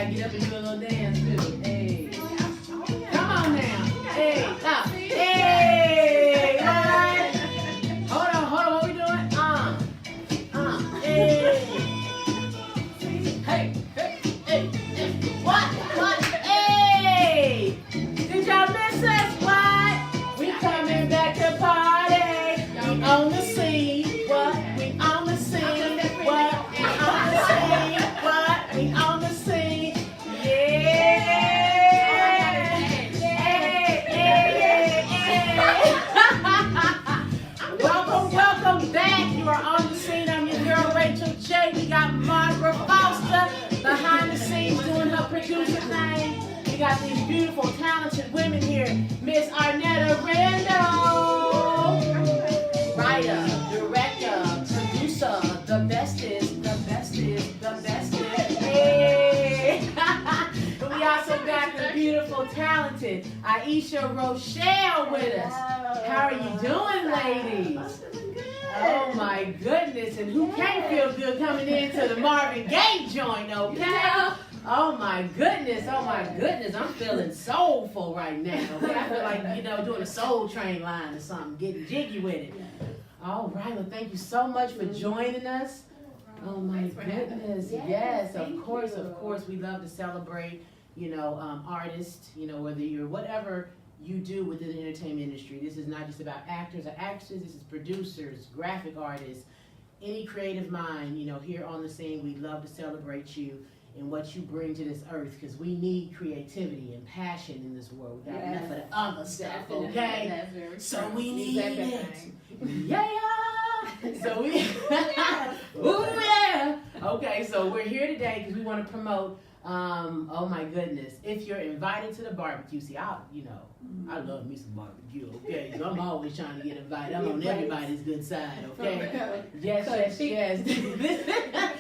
gotta get up and do a little dance too. Hey. Come on now. Hey. Hey. Right. Hold on. What we doing? Hey. Hey. What? Hey. Did y'all miss us? What? We coming back to party. We on the scene. What? We on the scene. What? We on the scene. What? We on the scene. Welcome back. You are on the scene. I'm your girl Racheal J. We got Margaret Foster behind the scenes doing her producer thing. We got these beautiful, talented women here. Miss Arnetta, Randall, writer, director, producer, the bestest. Hey. And we also got the beautiful, talented Iesha, Rochelle with us. How are you doing, ladies? Oh my goodness, and who can't feel good coming into the Marvin Gaye joint, okay? Oh my goodness, I'm feeling soulful right now, okay? I feel like, doing a Soul Train line or something, getting jiggy with it. All right, well, thank you so much for joining us. Oh my goodness, yes, of course, we love to celebrate, artists, whether you're whatever you do within the entertainment industry. This is not just about actors or actresses, this is producers, graphic artists, any creative mind, here on the scene. We love to celebrate you and what you bring to this earth, because we need creativity and passion in this world. We got enough of the other stuff, okay? So we need it. Yeah. So we, ooh yeah. Okay, so we're here today because we want to promote. Oh my goodness! If you're invited to the barbecue, see, I love me some barbecue. Okay, so I'm always trying to get invited. I'm on everybody's good side. Okay. Yes.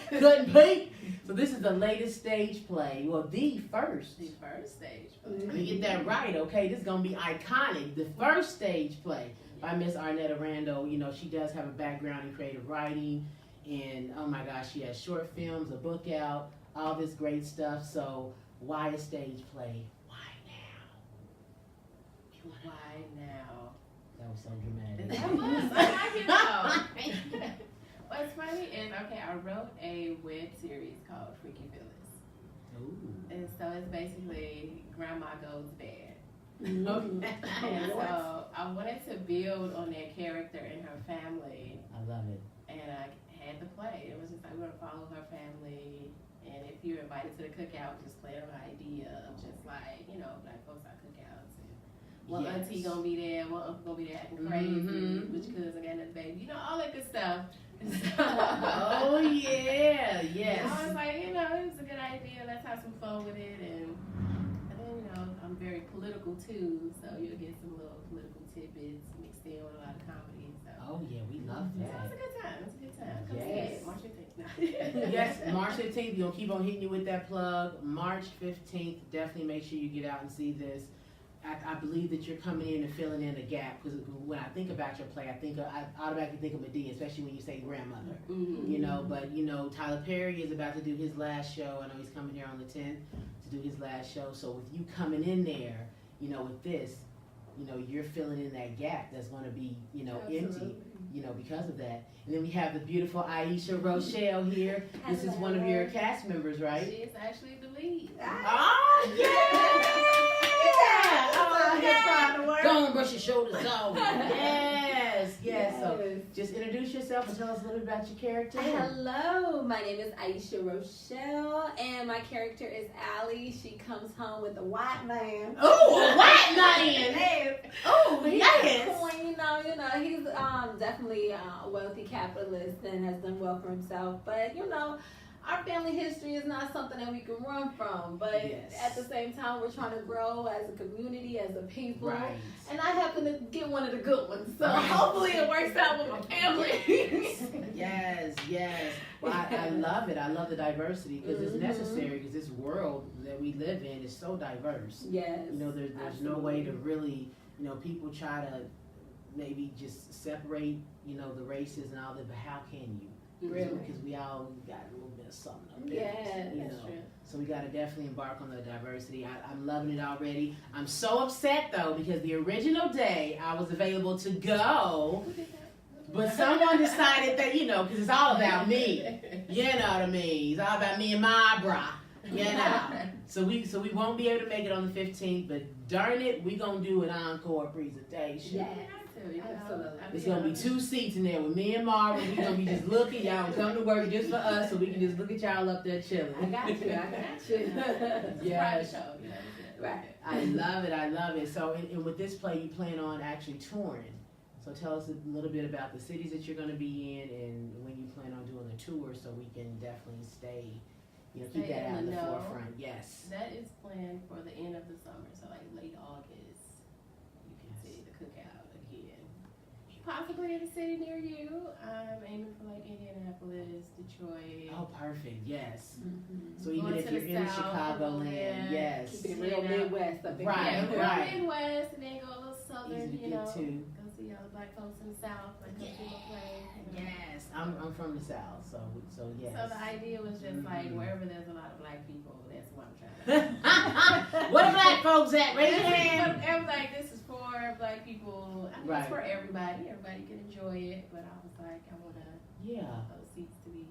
Couldn't beat. So this is the latest stage play. Well, the first stage play. Let me get that right. Okay, this is gonna be iconic. The first stage play by Miss Arnetta Randall. She does have a background in creative writing, and oh my gosh, she has short films, a book out, all this great stuff. So why a stage play? Why now? That was so dramatic. That was. What's funny is, I wrote a web series called Freaky Phyllis. Ooh. And so it's basically Grandma Goes Bad. Okay. And so I wanted to build on that character and her family. I love it. And I had to play. It was just like, we're going to follow her family. And if you're invited to the cookout, just play an idea of just like, black folks at cookouts. And what auntie gonna be there, what uncle gonna be there acting crazy, which cousin got another baby, all that good stuff. Oh yeah, yes. I was like, it was a good idea. Let's have some fun with it, and then I'm very political too, so you'll get some little political tidbits mixed in with a lot of comedy. So. Oh yeah, we love that. Yeah, it's a good time. Come yes. March 15th. Yes, March 15th. We're gonna keep on hitting you with that plug. March 15th. Definitely make sure you get out and see this. I believe that you're coming in and filling in a gap, because when I think about your play, I automatically think of Medea, especially when you say grandmother. Mm-hmm. But Tyler Perry is about to do his last show. I know he's coming here on the 10th to do his last show. So with you coming in there, with this, you're filling in that gap that's going to be, empty, because of that. And then we have the beautiful Iesha, Rochelle here. This is one of your cast members, right? She is actually the lead. Oh yeah! Go on, brush your shoulders off. Yes. So just introduce yourself and tell us a little bit about your character. Hello, my name is Iesha Rochelle, and my character is Allie. She comes home with a white man. Oh, a white man! Oh, yes! He's definitely a wealthy capitalist and has done well for himself, but our family history is not something that we can run from, but at the same time, we're trying to grow as a community, as a people, and I happen to get one of the good ones, so hopefully it works out with my family. Yes. Well, I love it. I love the diversity, because it's necessary, because this world that we live in is so diverse. Yes. There's no way to really, people try to maybe just separate, the races and all that, but how can you? Really? Because we all got a little bit of something up there. Yeah, you that's know. true. So we got to definitely embark on the diversity. I'm loving it already. I'm so upset though because the original day I was available to go, but someone decided that, you know, because it's all about me. You know what I mean? It's all about me and my bra. You know. So we won't be able to make it on the 15th, but darn it, we gonna do an encore presentation. Yeah. Absolutely. It's gonna be 2 seats in there with me and Mara. We gonna be just looking. Y'all come to work just for us, so we can just look at y'all up there chilling. I got you. Yes. Private show, you know. Right. I love it. So, and with this play, you plan on actually touring. So tell us a little bit about the cities that you're gonna be in, and when you plan on doing the tour, so we can definitely stay. You know, keep Stay that out in in the the know. forefront. Yes. That is planned for the end of the summer, so like late August, you can see the cookout again. Possibly in a city near you. I'm aiming for like Indianapolis, Detroit. Oh, perfect. Yes. Mm-hmm. So even Going if to you're the in South, Chicagoland, yeah. yes. Keep it real Midwest up in Right, here. Yeah, right. real Midwest, and then go a little southern, Easy to you know. get to. Go see all the black folks in the South, like go see a play. You know. Yes. I'm from the South, so yes. So the idea was just like wherever there's a lot of black people, that's what I'm trying to. Where the black folks at? Raise your hand. Everybody, this is for black people. I mean, Right. it's for everybody. Everybody can enjoy it, but I was like, I want Yeah. those seats to be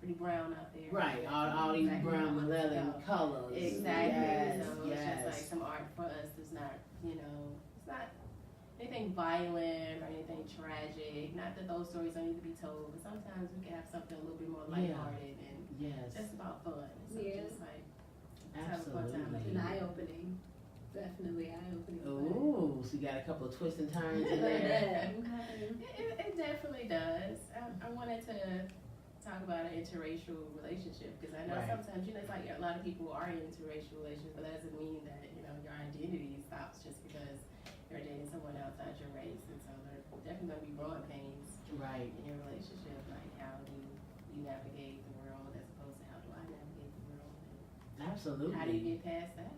pretty brown out there. Right. All these Exactly. brown Malellan colors. Exactly. Yes. So it's just like some art for us. It's not, you know, it's not anything violent or anything tragic. Not that those stories don't need to be told, but sometimes we can have something a little bit more lighthearted and Yes. just about fun. So Yeah. just like have a fun time. Absolutely. An eye-opening. Definitely eye-opening. Ooh, so you got a couple of twists and turns in Like there. that. It definitely does. I wanted to talk about an interracial relationship because I know Right. sometimes, you know, it's like a lot of people are in interracial relationships, but that doesn't mean that, you know, your identity stops just because you're dating someone outside your race. And so there are definitely going to be growing pains Right. in your relationship. Like, how do you navigate the world as opposed to how do I navigate the world? And Absolutely. how do you get past that?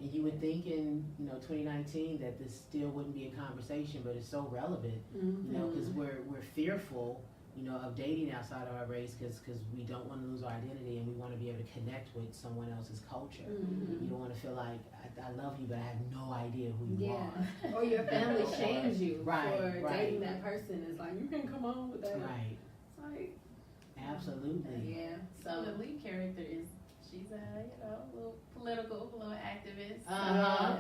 And you would think in 2019 that this still wouldn't be a conversation, but it's so relevant. Mm-hmm. You know, because we're fearful, you know, of dating outside of our race because we don't want to lose our identity and we want to be able to connect with someone else's culture. Mm-hmm. You don't want to feel like I love you, but I have no idea who you Yeah. are. Or your family shames you Right, for right. dating that person. It's like, you can come on with that. Right. It's like, Absolutely. yeah. So the lead character she's a, you know, a little political, a little activist. Uh-huh.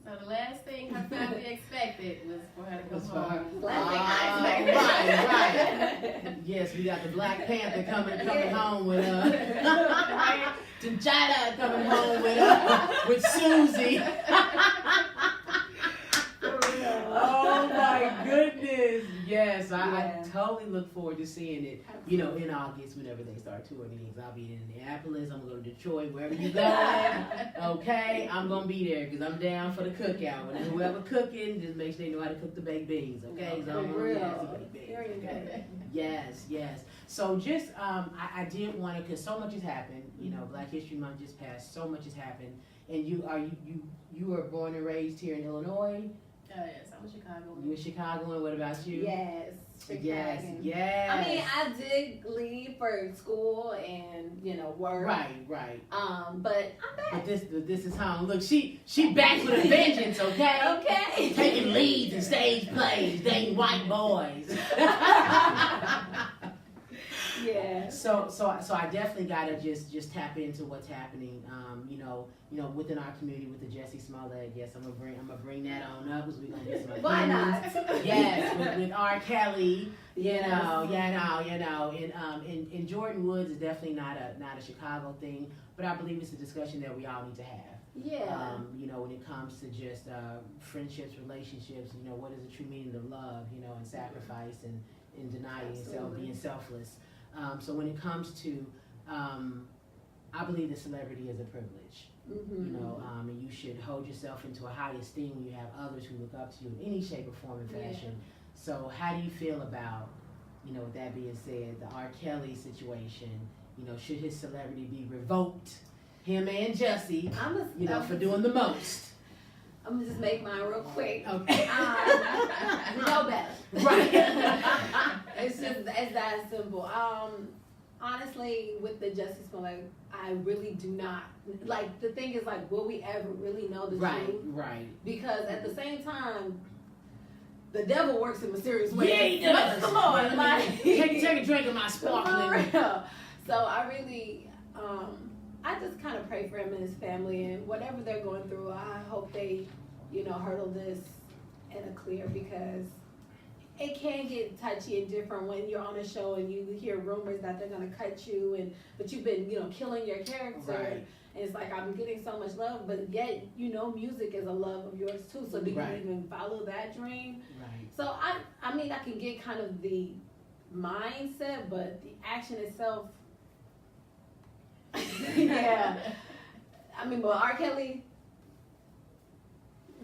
So the last thing her family expected was for her to come Was for her. home. Last thing I expected. Right. Yes, we got the Black Panther coming home with T'Challa coming home with Susie. Oh my goodness. Yes, I totally look forward to seeing it, you know, in August whenever they start touring things. I'll be in Indianapolis, I'm going to Detroit, wherever you going. Okay, I'm going to be there because I'm down for the cookout. And whoever cooking, just make sure they know how to cook the baked beans, okay? 'Cause I don't want to have some baked beans, okay? Yes. So just, I did want to, because so much has happened. You know, Black History Month just passed. So much has happened. And you were born and raised here in Illinois? Yes, I'm a Chicagoan. You in Chicago, and what about you? Yes. Yes. I mean, I did leave for school and, you know, work. Right. But I'm back. But this is home. Look, she back with a vengeance, okay? Okay. Taking leads in stage plays, dating white boys. Yeah. So I definitely gotta just tap into what's happening. You know, within our community with the Jesse Smollett. Yes, I'm gonna bring that on up because we're gonna get some. Why opinions. not? Yes, with R. Kelly. Yes. And Jordan Woods is definitely not a Chicago thing, but I believe it's a discussion that we all need to have. Yeah. You know, when it comes to just friendships, relationships, you know, what is the true meaning of love, you know, and sacrifice and denying yourself, being selfless. So when it comes to, I believe that celebrity is a privilege. Mm-hmm. You know, and you should hold yourself into a high esteem when you have others who look up to you in any shape or form and fashion. So how do you feel about, you know, with that being said, the R. Kelly situation? You know, should his celebrity be revoked? Him and Jesse, for doing the most. I'm gonna just make mine real quick. Okay. We know better. Right. it's that simple. Honestly, with the Justice Smollett, I really do not like. The thing is, like, will we ever really know the truth? Right. Because at the same time, the devil works in mysterious ways. Yeah, he does. Come on, like, take a drink of my sparkling. So I really, I just kind of pray for him and his family and whatever they're going through. I hope they, hurdle this in a clear, because it can get touchy and different when you're on a show and you hear rumors that they're gonna cut you, but you've been, killing your character. Right. And it's like, I'm getting so much love, but yet, music is a love of yours too. So do you even follow that dream? Right. So I mean, I can get kind of the mindset, but the action itself, yeah. I mean, but R. Kelly,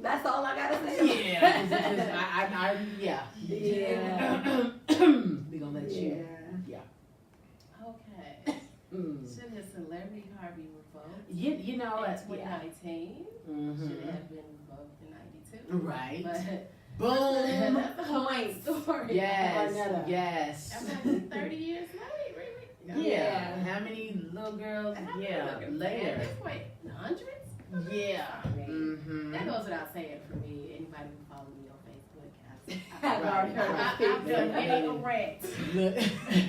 that's all I gotta say. Yeah. Yeah. We gonna let you. Yeah. Okay. Should his celebrity card be revoked? In 2019. Should it have been revoked in 92? Right. But boom. that's the point story. Yes. I'm like 30 years late, really? Yeah. How many little girls? Later. Wait, hundreds? Yeah. That goes without saying for me. Anybody who follows me on Facebook, I've already heard I've done many correct.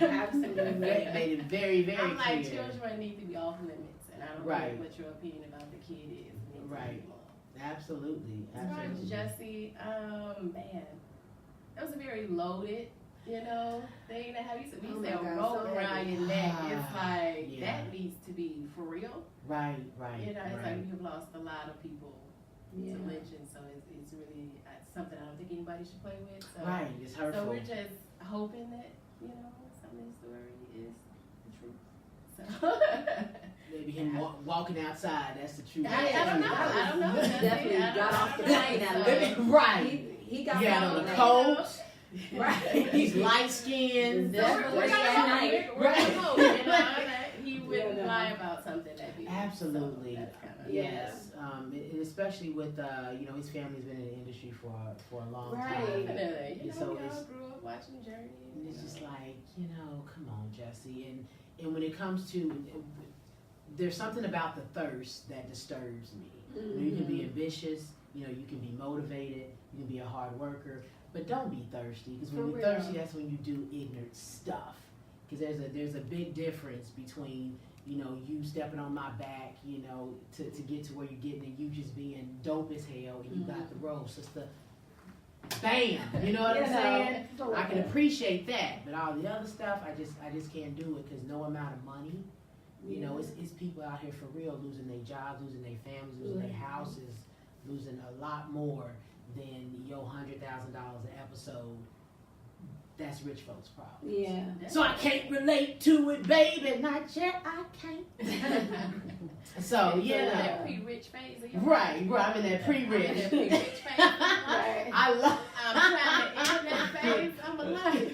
Absolutely. Made it very, very I'm like, clear. children need to be off limits, and I don't know what your opinion about the kid is. Right. Absolutely. As far as Jesse, man, that was a very loaded, thing to have. We say a rope around your neck. It's like, that needs to be for real. Right. It's like we've lost a lot of people to lynching, so it's really something I don't think anybody should play with. So, it's hurtful. So we're just hoping that, some of the story is the truth. So. Maybe him walking outside, that's the truth. I don't know. Definitely got off the plane that day. Right. He got on the coat. Right. He's light skinned. He wouldn't lie about something that he absolutely. So yes. Especially with his family's been in the industry for a long time. Definitely. So we all grew up watching Journey. And it's just like, come on, Jesse. And when it comes to, there's something about the thirst that disturbs me. You can be ambitious, you can be motivated, you can be a hard worker, but don't be thirsty, because when you're thirsty, that's when you do ignorant stuff. Because there's a big difference between you stepping on my back, to get to where you're getting, and you just being dope as hell, and you got the role, sister. Bam, you know what I'm saying? I can appreciate that, but all the other stuff, I just can't do it, because no amount of money, it's people out here for real losing their jobs, losing their families, losing their houses, losing a lot more than your $100,000 an episode. That's rich folks' problem. Yeah. So I can't relate to it, baby. Not yet. I can't. So that pre-rich phase of your right. I'm in that pre-rich. Right. I'm trying to end that phase. I'm alive.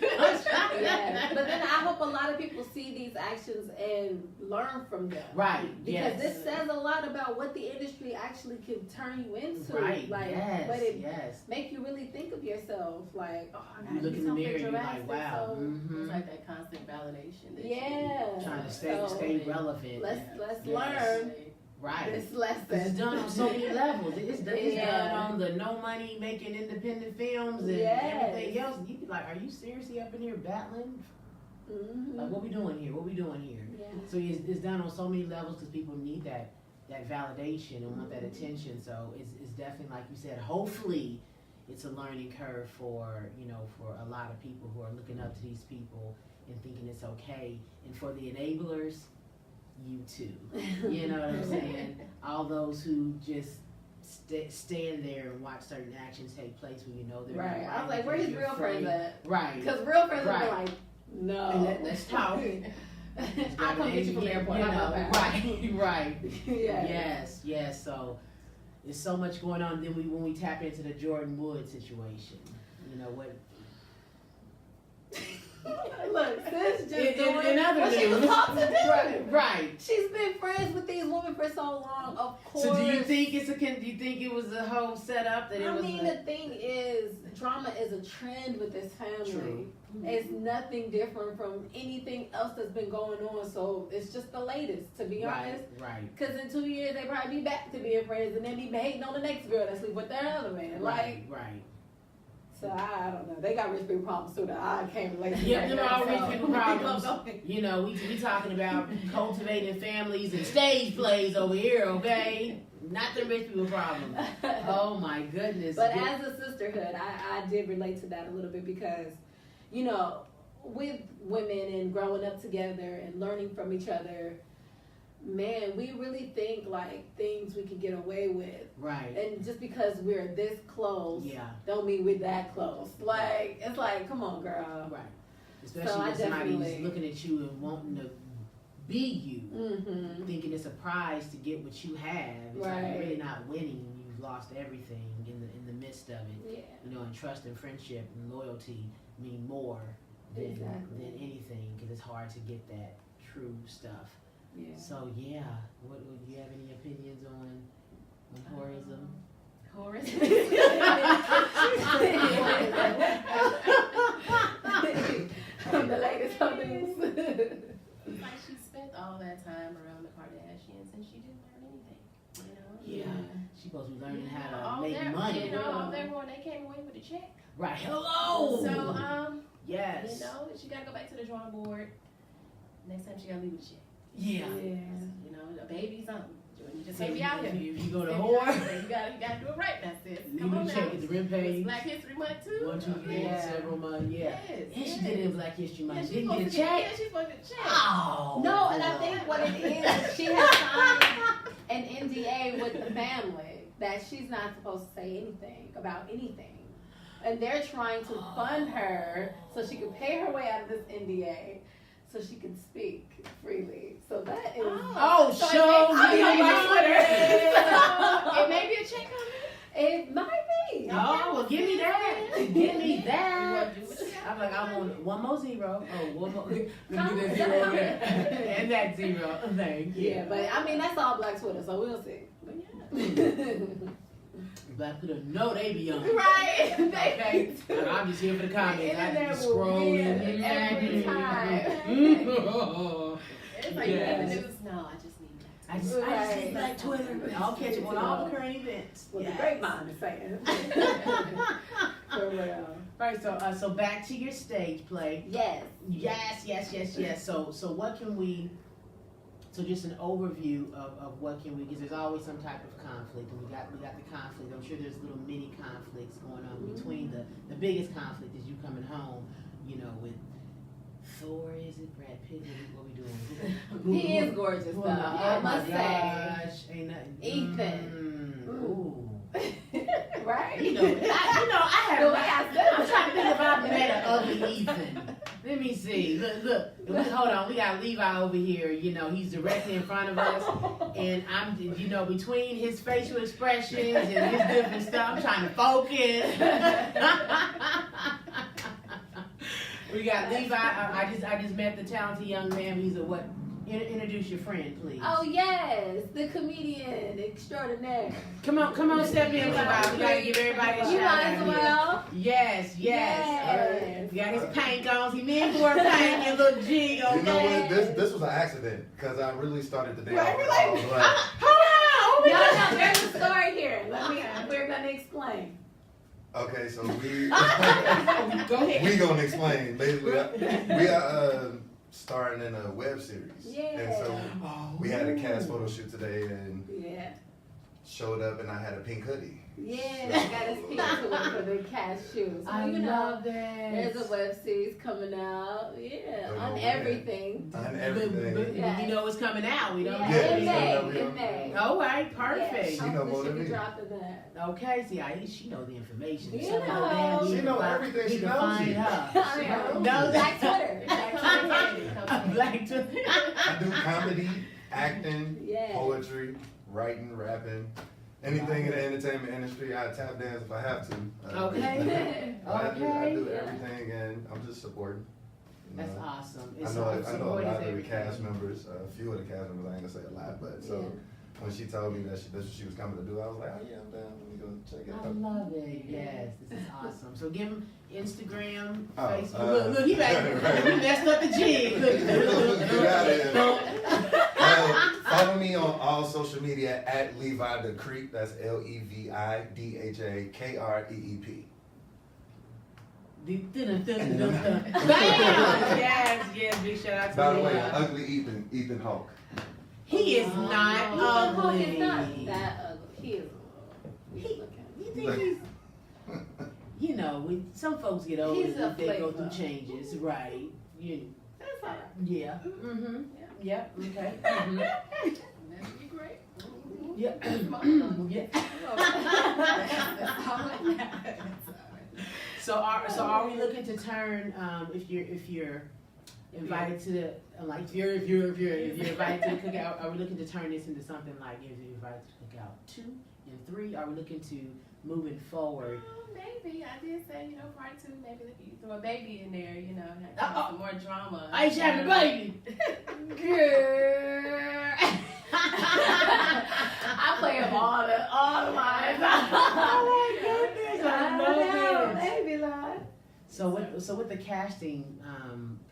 But then I hope a lot of people see these actions and learn from them. Right. Because this says a lot about what the industry actually can turn you into. Right. Like, but it make you really think of yourself. Like, I gotta look do in the mirror, something you're like, wow. So, it's like that constant validation. That trying to stay relevant. Let's learn. Right. This lesson. It's done on so many levels. It's done on the no money making independent films and everything else. And you be like, are you seriously up in here battling? Like, what we doing here? Yeah. So it's done on so many levels, because people need that validation and want that attention. So it's definitely, like you said, hopefully it's a learning curve for a lot of people who are looking up to these people and thinking it's okay. And for the enablers, you too. You know what I'm saying? All those who just stand there and watch certain actions take place when you know they're right. not I was like, where his real friends at? Right. Because real friends are like, no. Let's talk. I'll come get you from the airport. Right. Yeah. Yes. So there's so much going on. Then when we tap into the Jordan Wood situation, what? Look, sis just doing in other what she was news. taught to do. Right. She's been friends with these women for so long, of course. So do you think do you think it was a whole setup that it was? I mean, the thing is, drama is a trend with this family. True. It's nothing different from anything else that's been going on. So it's just the latest, to be honest. Right. Because in 2 years, they probably be back to being friends and then be hating on the next girl that sleep with that other man. Like, right. so I don't know. They got rich people problems too that I can't relate to. Yeah, them all rich people problems. So- You know, we talking about cultivating families and stage plays over here, okay? Not the rich people problems. Oh my goodness. But as a sisterhood, I did relate to that a little bit because, you know, with women and growing up together and learning from each other, man, we really think like things we can get away with. Right. And just because we're this close, Yeah. don't mean we're that close. Like, it's like, come on, girl. Right. Especially So I when somebody's definitely- looking at you and wanting to be you, Mm-hmm. thinking it's a prize to get what you have. It's like Right. you're really not winning. You've lost everything in the midst of it. Yeah. You know, and trust and friendship and loyalty mean more than Exactly. anything because it's hard to get that true stuff. Yeah. So yeah, what do you have any opinions on tourism? Horace. The latest on the news. Like she spent all that time around the Kardashians and she didn't learn anything. You know? Yeah, she's supposed to be learning how to all make their, money. You know, all their when they came away with a check. Right. Hello. So yes. you know, she gotta go back to the drawing board. Next time she gotta leave with a check. Yeah. You know, a baby, something. You just can't be out here. If you go to Can't be whore, out here. You gotta do it right, that's it. leave Come on the now. check at the rent It's page. Black History Month too. 1, 2, 3, Yeah. several months. Yeah. Yes, And she yes. did it in Black History Month. Yeah, she's Didn't supposed get a to get- check. Yeah, she's supposed to get a check. Oh. No, and I think what it is, she has signed an NDA with the family that she's not supposed to say anything about anything. And they're trying to fund her so she can pay her way out of this NDA so she can speak freely. So that is... Oh, so show it may- me I'm on Twitter. It may be a check on It might be. Oh, well, give me that. Give me You that. want to do it? I'm like, I want one more zero. Oh, one more. Let me Come get that on, zero come on. there. And that zero. Thank you. Yeah, but I mean, that's all Black Twitter, so we'll see. But yeah. Black people know they be young. Right. Okay. I'm just here for the comments. I internet just will scrolling win every time. It's like Yes. the news. No, I just need that. I just Right. need Black Twitter. I'll catch up on all the current events. What Yes. the grapevine is saying. For real. Right. So back to your stage play. Yes. Yes. So what can we? So just an overview of what can we? Because there's always some type of conflict, and we got the conflict. I'm sure there's little mini conflicts going on between the biggest conflict is you coming home, you know, with Thor. Is it Brad Pitt? What we doing? He is gorgeous, though. I must say. Gosh, ain't nothing. Ethan. Ooh. Right? You know, I have. The way I said it. I'm trying to think if I've met an ugly Ethan. Let me see. Look. Hold on. We got Levi over here. You know, he's directly in front of us, and I'm, you know, between his facial expressions and his different stuff, I'm trying to focus. We got Levi. I just met the talented young man. He's a what? Introduce your friend, please. Oh, yes. The comedian extraordinaire. Come on, step in, Levi. We gotta give everybody a You shout might out as here. well. Yes. Yes. He got his paint on. He meant for a paint, your little jig, okay? You know what? This was an accident because I really started the day Right, off we're with like, all black. hold on. No, there's a story here. We're going to explain. Okay, so we Go ahead. we gonna explain. Basically, we are starring in a web series, Yeah. and so we had a cast photo shoot today, and Yeah. showed up, and I had a pink hoodie. Yeah, I got to speak to it for the cast shoes. I you know, love that. there's a web series coming out. Yeah, Oh, on yeah. everything. On everything. But Yes. we know it's coming out. We don't Yeah, know. in Yeah. May. In May. All right, perfect. Yes, She know more hopefully than she me. can drop in that. Okay, see, she know the information. You So know. damn, She we know can find- everything. we She can knows find you. her. I know. knows Black that. Twitter. Black Twitter. I do comedy, acting, Yeah. poetry, writing, rapping. Anything in the entertainment industry, I tap dance if I have to. Okay. I do Okay. everything, and I'm just supporting. That's awesome. I know a lot of the cast members, a few of the cast members, I ain't gonna say a lot, but so when she told me that's what she was coming to do, I was like, oh yeah, I'm down, let me go check it out. I love it, yes, this is awesome. So give him Instagram, Oh, Facebook, look, he back, he messed up the jig. Follow me on all social media at Levi the Creep, that's LeviDhaKreep. Bam! Yes, big shout out to By the way, Levi. ugly Ethan Hawke. He is not ugly. He's not that ugly. He is looking. You think he's, you know, some folks get older He's a and they go flavor. through changes, right? That's all right. Yeah. Mm-hmm. Yeah. Yep. Okay. Mm-hmm. That'd be great. Yeah. Yeah. So are we looking to turn if you're invited to the if you're invited to the cookout, are we looking to turn this into something like if you're invited to the cookout 2 and 3? Are we looking to moving forward? Maybe I did say part 2. Maybe if you throw a baby in there, have some more drama. Iesha having a baby. Girl. I play him all the lines. Oh my goodness, I love it. Baby line. So with the casting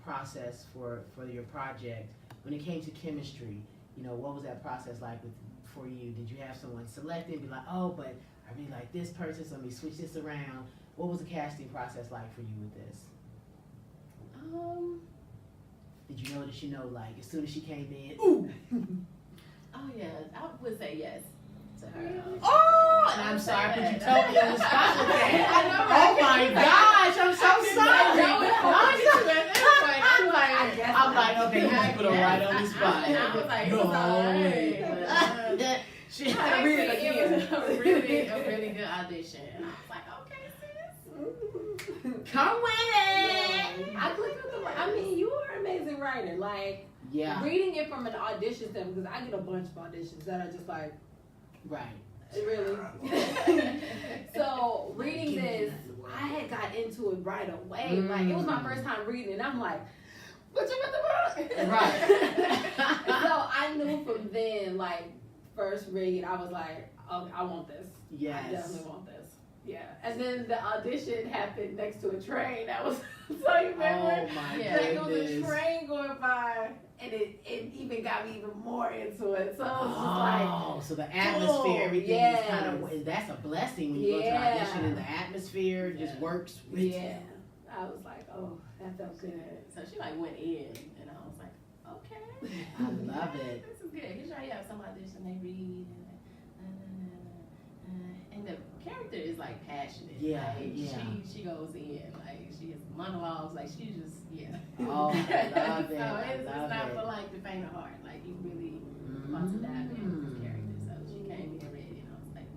process for your project, when it came to chemistry, what was that process like for you? Did you have someone selected and be like, oh, but I really like this person, so let me switch this around? What was the casting process like for you with this? Did you notice, like as soon as she came in, ooh, Oh yeah, I would say yes to her. oh, and I'm sorry, but you told me on the spot with that. Oh my gosh, I'm so sorry. I'm like, okay, you just put her right on the spot. And I was like, No. sorry. She It was a really good audition. And I was like, okay, sis. come with it. I clicked with the. I mean, you are an amazing writer. Like reading it from an audition standpoint, because I get a bunch of auditions that are just like, right. Really? So reading this, I had got into it right away. Like it was my first time reading, and I'm like, what you with the book? Right. So I knew from then, like first read, I was like, oh, I want this. Yes. I definitely want this. Yeah. And then the audition happened next to a train. That was so you remember? Oh my Like it was a goodness. train going by, and it even got me even more into it. So it was just like, Oh, so the atmosphere, everything is kind of, that's a blessing when you go to an audition and the atmosphere just works with you. I was like, oh, that felt good. So she went in, and I was like, okay. I love it. This is good. Usually you have some audition, they read, and the character is passionate. Yeah, She goes in, she has monologues, she just, Oh, I love it. So it's I love not it. for the faint of heart. You really want to dive into this character. So she came in ready, and I was like,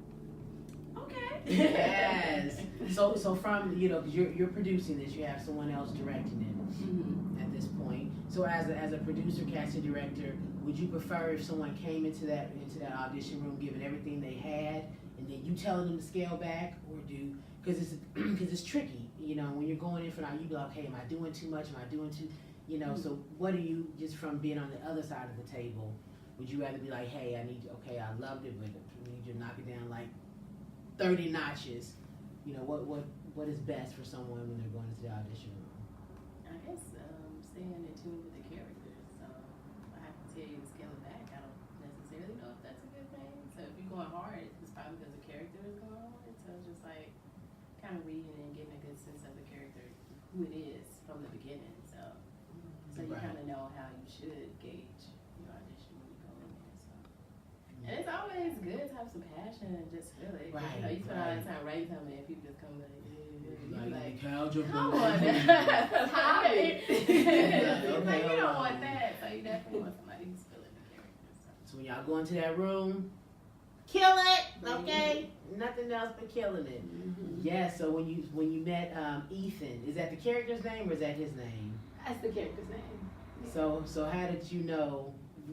okay. Yes. So from, because you're producing this, you have someone else directing it at this point. So as a producer, casting director, would you prefer if someone came into that audition room given everything they had, and then you telling them to scale back, or because it's tricky, when you're going in for now, you be like, okay, am I doing too much? Am I doing too, so what do you, just from being on the other side of the table, would you rather be like, hey, I loved it, but I need you to knock it down 30 notches? What is best for someone when they're going into the audition room? I guess staying in tune with the characters. So I have to tell you to scale it back. I don't necessarily know if that's a good thing. So if you're going hard, it's probably because the character is going hard. So just kind of reading and getting a good sense of the character, who it is from the beginning. So you kind of know how you should gauge your audition when you go in there. So. And it's always good to have some passion and just feel it. Right, You spend all that time writing something and people just come like, come come on, Okay, you don't want that, so you definitely want somebody who's feeling the character. So when y'all go into that room, kill it, okay? Nothing else but killing it. Yeah. So when you met Ethan, is that the character's name or is that his name? That's the character's name. So how did you know?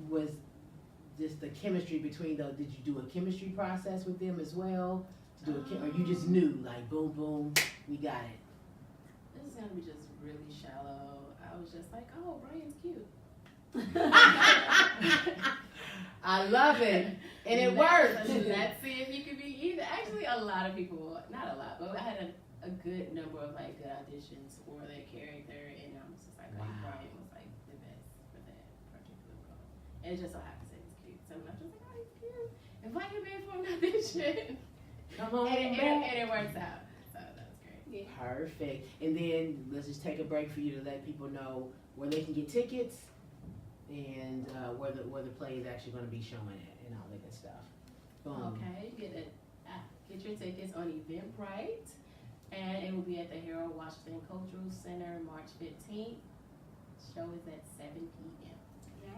Was just the chemistry between those? Did you do a chemistry process with them as well? Or you just knew boom boom, we got it? This is gonna be just really shallow. I was just like, oh, Brian's cute. I love it, and it works. Let's see if you could be either. Actually, a lot of people, not a lot, but I had a good number of like good auditions for that character, and I was just like, Wow. Brian was like the best for that particular role. And it just so happens that he's cute, so I'm just like, oh, he's cute. Invite him in for an audition. Come on, and it works out. So that was great. Yeah. Perfect. And then let's just take a break for you to let people know where they can get tickets and where the play is actually going to be showing it and all that good stuff. Boom. Okay, get your tickets on Eventbrite, and it will be at the Harold Washington Cultural Center March 15th. Show is at 7 p.m.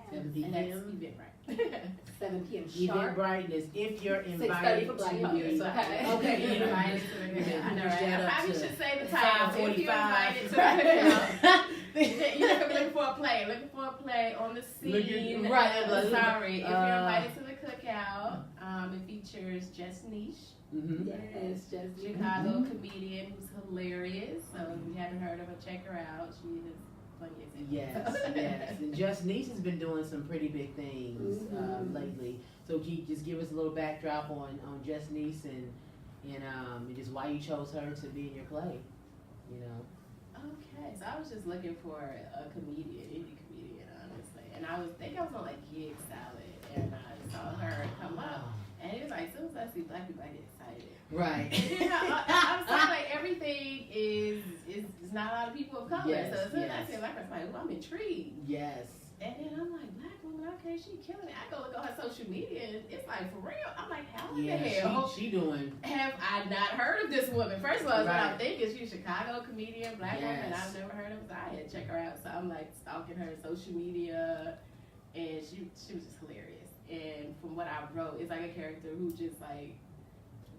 7 And that's p.m. Eventbrite. 7 p.m. sharp. Eventbrite is if you're 6:30 invited for Black to Mothers, okay. Okay, You're invited to the cookout. I know, right? I probably should say the title. If you're invited to the cookout. You're looking for a play on the scene. Right. Sorry. If you're invited to the cookout, it features Jess Niche. Mm-hmm. Yes, just Chicago comedian who's hilarious. So if you haven't heard of her, check her out. She is funny as hell. Yes. And Just Niece has been doing some pretty big things lately. So can you just give us a little backdrop on Just Niece and just why you chose her to be in your play? You know. Okay, so I was just looking for a comedian, indie comedian, honestly. And I was on like Gig Salad, and I saw her come up. And it was like, as soon as I see Black people, I get excited. Right. And you know, I'm saying like everything is not a lot of people of color. Yes, so as soon as I yes. see a Black person, I'm like, I'm intrigued. Yes. And then I'm like, Black woman, okay, she killing it. I go look on her social media, and it's like, for real. I'm like, how in the hell she doing. have I not heard of this woman? First of all, what Right. I'm thinking, she's a Chicago comedian, Black woman. Yes. I've never heard of her. So I had to check her out. So I'm like stalking her social media, and she was just hilarious. And from what I wrote, it's like a character who just like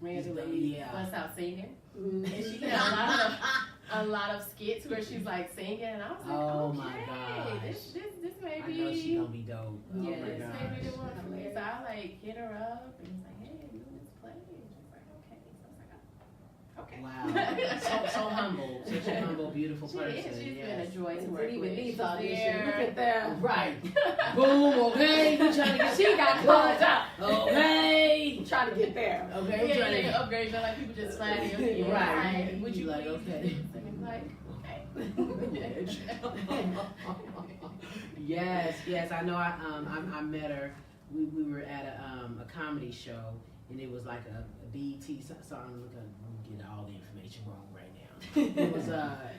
randomly busts out singing. Mm-hmm. And she had a lot of skits where she's like singing, and I was like, Oh okay, my gosh. this may I be. know she gonna be dope. Yeah, Oh my this may be gosh. the one for me. So I like hit her up and was like, hey, I'm doing this play. And she was like, okay. So I was like, okay. Wow. so humble. Such a humble, beautiful She person. is. She's yes. been a joy to It work even with. needs She's audition. Look there. at that. Right. Boom, okay. You trying to get She got called out. Okay. I'm trying to get there. Okay. Yeah, trying you to can upgrade. Not like people just slide in. Right. Like, would you Like, please okay. do this? And I'm like, Yes. I know. I met her. We were at a comedy show, and it was like a BET. So I'm gonna get all the information wrong right now. It was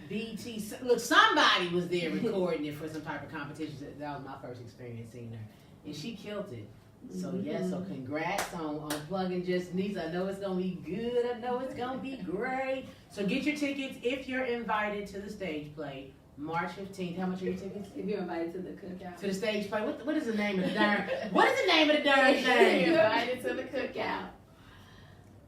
BET. Look, somebody was there recording it for some type of competition. That was my first experience seeing her, and she killed it. So yes, so congrats on plugging Just Niece. I know it's gonna be good. I know it's gonna be great. So get your tickets if you're invited to the stage play, March 15th. How much are your tickets? If you're invited to the cookout. To the stage play. What is the name of the darn? What is the name of the darn you're thing? invited to the cookout.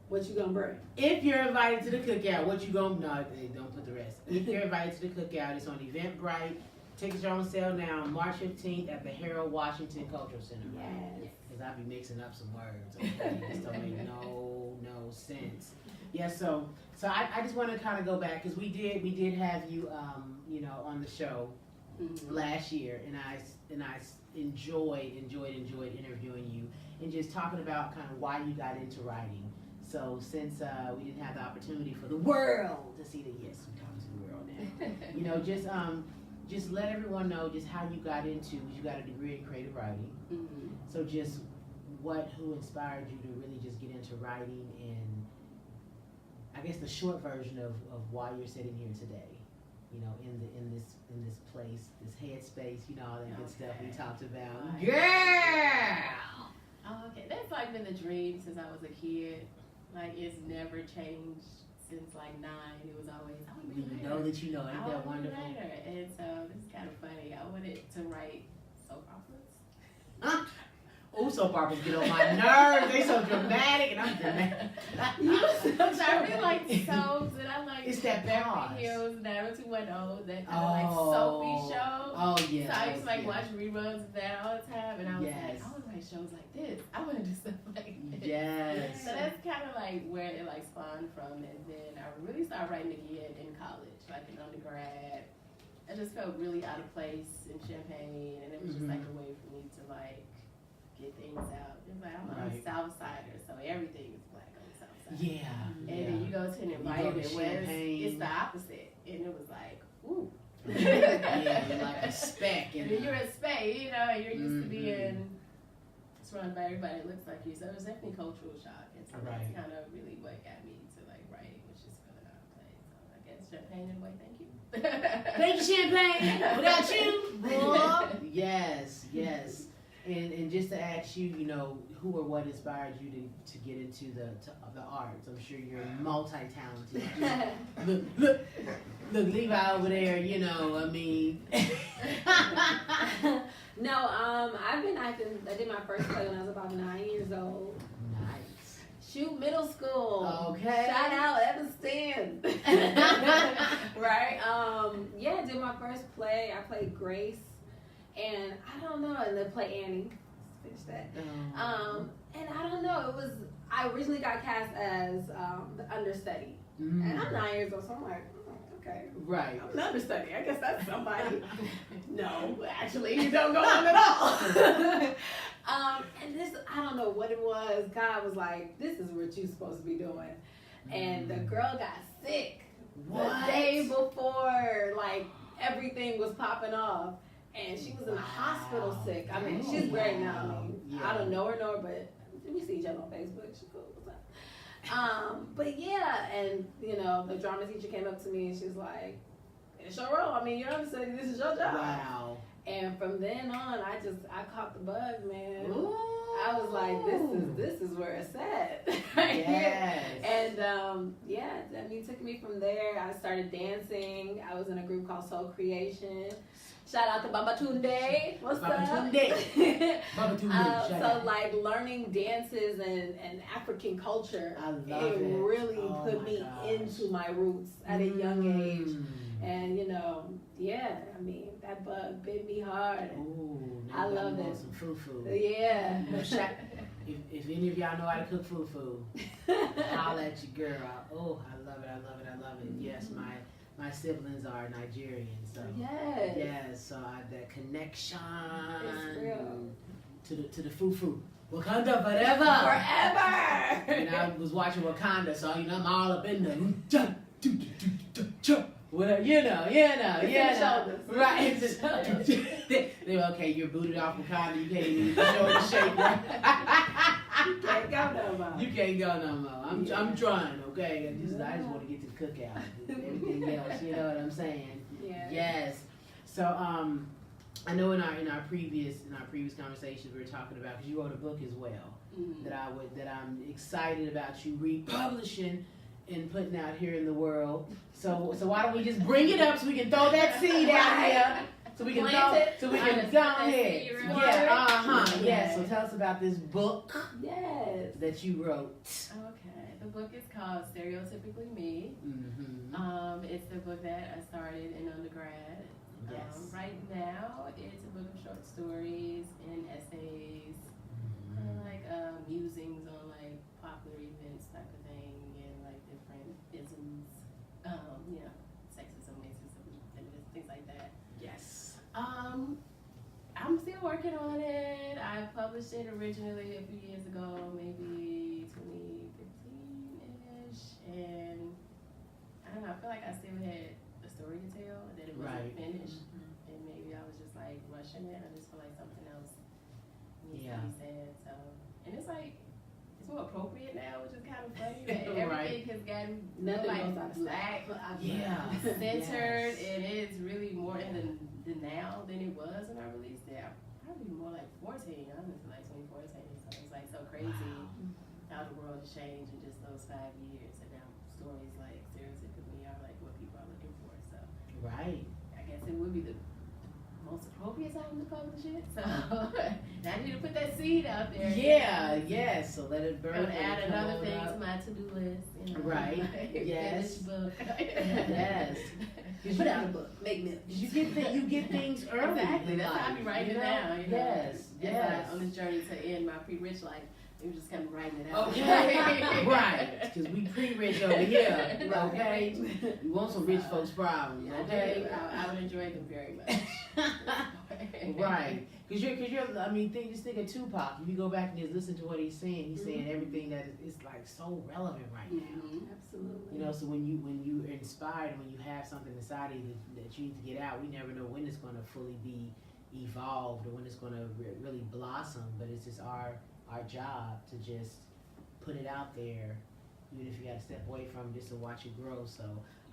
What you gonna bring? If you're invited to the cookout, what you gonna? No, don't put the rest. If you're invited to the cookout, it's on Eventbrite. Tickets are on sale now, March 15th at the Harold Washington Cultural Center. Yes. Because I be mixing up some words. Okay? It just don't make no sense. Yeah, so I just want to kind of go back because we did have you on the show last year, and I enjoyed interviewing you and just talking about kind of why you got into writing. So since we didn't have the opportunity for the world to see that, yes, we're talking to the world now. Just let everyone know just how you got into. You got a degree in creative writing. Mm-hmm. So just who inspired you to really just get into writing, and I guess the short version of why you're sitting here today, in this place, this headspace, all that good stuff we talked about. Right. Girl! Oh, okay. That's like been the dream since I was a kid. Like it's never changed since like 9. It was always You know that you know. Ain't that wonderful? And so this is kind of funny. I wanted to write soap operas. Huh? Oh, soap operas get on my nerves. They so dramatic, and I'm dramatic. I really like soaps, and I like It's that pause. Beverly Hills 90210, that kind of like soapy show. Oh, yes. So I used to like yes. watch reruns of that all the time, and I was Yes. like, I want to write shows like this. I want to do stuff like this. Yes. So that's kind of like where it like spawned from, and then I really started writing again in college, like in undergrad. I just felt really out of place in Champaign, and it was just like a way for me to like get things out. It's like I'm a South Sider, so everything is black on the South Side. Yeah. And then you go to an environment where it's the opposite, and it was like, ooh. Yeah, you're like a speck. And you're a speck, you know, and you're used to being surrounded by everybody that looks like you. So it was definitely cultural shock. And so that's kind of really what got me to like writing, which is feeling out of place. So I guess Champagne in a way, thank you. Thank you, Champagne. Without you, boy. Yes. And just to ask you, you know, who or what inspired you to get into the arts? I'm sure you're multi-talented. Look, Levi over there, you know, I mean. No, I've been acting. I did my first play when I was about 9 years old. Nice. Shoot, middle school. Okay. Shout out Evanston. Right? Yeah, I did my first play. I played Grace. And I don't know, and then play Annie. Let's finish that. And I don't know, I originally got cast as the understudy. And I'm 9 years old, so I'm like, okay. Right. I'm an understudy. I guess that's somebody. No, actually, you don't go on at all. And this, I don't know what it was. God was like, this is what you're supposed to be doing. And the girl got sick the day before, like, everything was popping off. And she was in the hospital sick. I mean, she's great now. I mean, I don't know her, but we see each other on Facebook. She's cool. What's up? But yeah, and you know, the drama teacher came up to me and she was like, "It's your role. I mean, you're understudy. This is your job." Wow. And from then on, I caught the bug, man. Ooh. I was like, this is where it's at. Yes. And yeah, I mean, it took me from there. I started dancing. I was in a group called Soul Creation. Shout out to Babatunde. What's up? Babatunde. So like learning dances and African culture, I love it. Really put me into my roots at a young age. And you know, yeah, I mean, that bug bit me hard. Ooh, I love it. Some foo-foo. Yeah. If any of y'all know how to cook foo-foo, holla at your girl. Oh, I love it. Yes, my siblings are Nigerian, so yes, so that connection to the foo-foo. Wakanda forever. And I was watching Wakanda, so you know I'm all up in the well, you know. Right. Okay, you're booted off Wakanda. You can't even show the shape. Right? You can't go no more. You can't go no more. I'm trying. Okay, I just want to get to the cookout. Everything else, you know what I'm saying? Yeah. Yes. So I know in our previous conversations we were talking about, because you wrote a book as well that I'm excited about you republishing and putting out here in the world. So why don't we just bring it up so we can throw that seed out here. So we can go ahead. Yes. So tell us about this book. Yes. That you wrote. Okay. The book is called Stereotypically Me. It's the book that I started in undergrad. Yes. Right now, it's a book of short stories and essays, like musings on like popular events type of thing, and like different isms, you know, sexism, racism, and things like that. Yes. I'm still working on it. I published it originally a few years ago, maybe 2015-ish, and I don't know, I feel like I still had a story to tell, that it wasn't finished, and maybe I was just like rushing it. I just feel like something else needs to be said, so, and it's like, it's more appropriate now, which is kind of funny, that everything has gotten like black, centered, and it's really more in the now than it was when I released it. Probably more like 14, honestly, like 2014, so it's like so crazy how the world has changed in just those 5 years, and now stories like Stereotypically are like what people are looking for, so. Right. I guess it would be the most appropriate time to publish it, so now I need to put that seed out there. Yes, so let it burn. I'm gonna add another thing to my to-do list. You know, right, finish book. Yes. Put out a book, make millions. You get things early. Exactly, that's how I be writing it down. You know? Yes. On this journey to end my pre-rich life. We just kind of writing it out. Okay. Right. Because we pre-rich over here. Okay. You want some rich folks' problems. Okay. I would enjoy them very much. Right. Because you're, I mean, just think of Tupac. If you go back and just listen to what he's saying everything that is like so relevant right now. Absolutely. You know, so when you're inspired and when you have something inside of you that you need to get out, we never know when it's going to fully be evolved or when it's going to really blossom. But it's just our job to just put it out there, even if you got to step away from it, just to watch it grow. So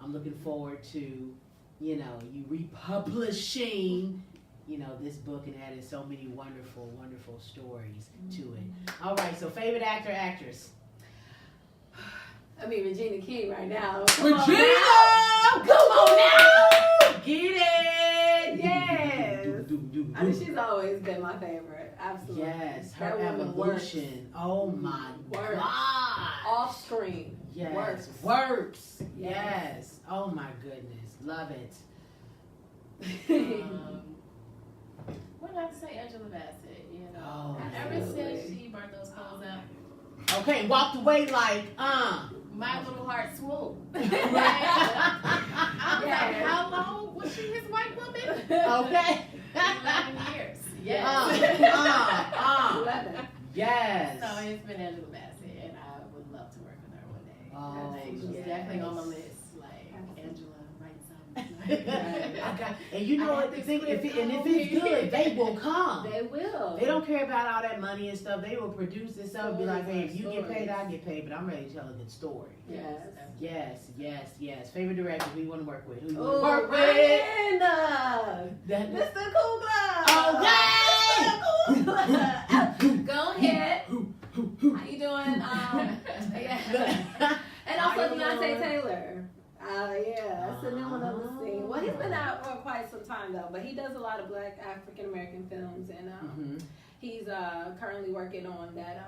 I'm looking forward to, you know, you republishing, you know, this book and adding so many wonderful, wonderful stories to it. All right, so favorite actor, actress. I mean, Regina King right now. Regina! Come on now! Get it! Yes. I mean, she's always been my favorite. Absolutely. Yes, her That woman evolution. Oh my works. God. Off screen. Yes. Works. Yes. Oh my goodness. Love it. What did I say? Angela Bassett, you know. Oh, Ever absolutely. since she burnt those clothes up, Okay, walked away like, my little heart swooped. I was Yes. like, how long was she his white woman? Okay. 11 years. Yes. 11. Yes. So it's been Angela Bassett, and I would love to work with her one day. Oh, I think she's yes. definitely on my list. Like, Angela, write something. And you know what? The thing, if it's good, they will come. They will. They don't care about all that money and stuff. They will produce this stuff and be like, hey, if you get Stories. paid, I get paid, but I'm ready to tell a good story. Yes. Yes. Favorite director who you want to work with? Who you want Oh, to work with? Randall. That- Mr. Cool Glove. Okay. Mr. Cool Glove. Go ahead. How you doing? Yeah. And also Deontay Taylor. Yeah, that's a new one on the scene. Well, he's been out for quite some time though, but he does a lot of Black African American films, and he's currently working on that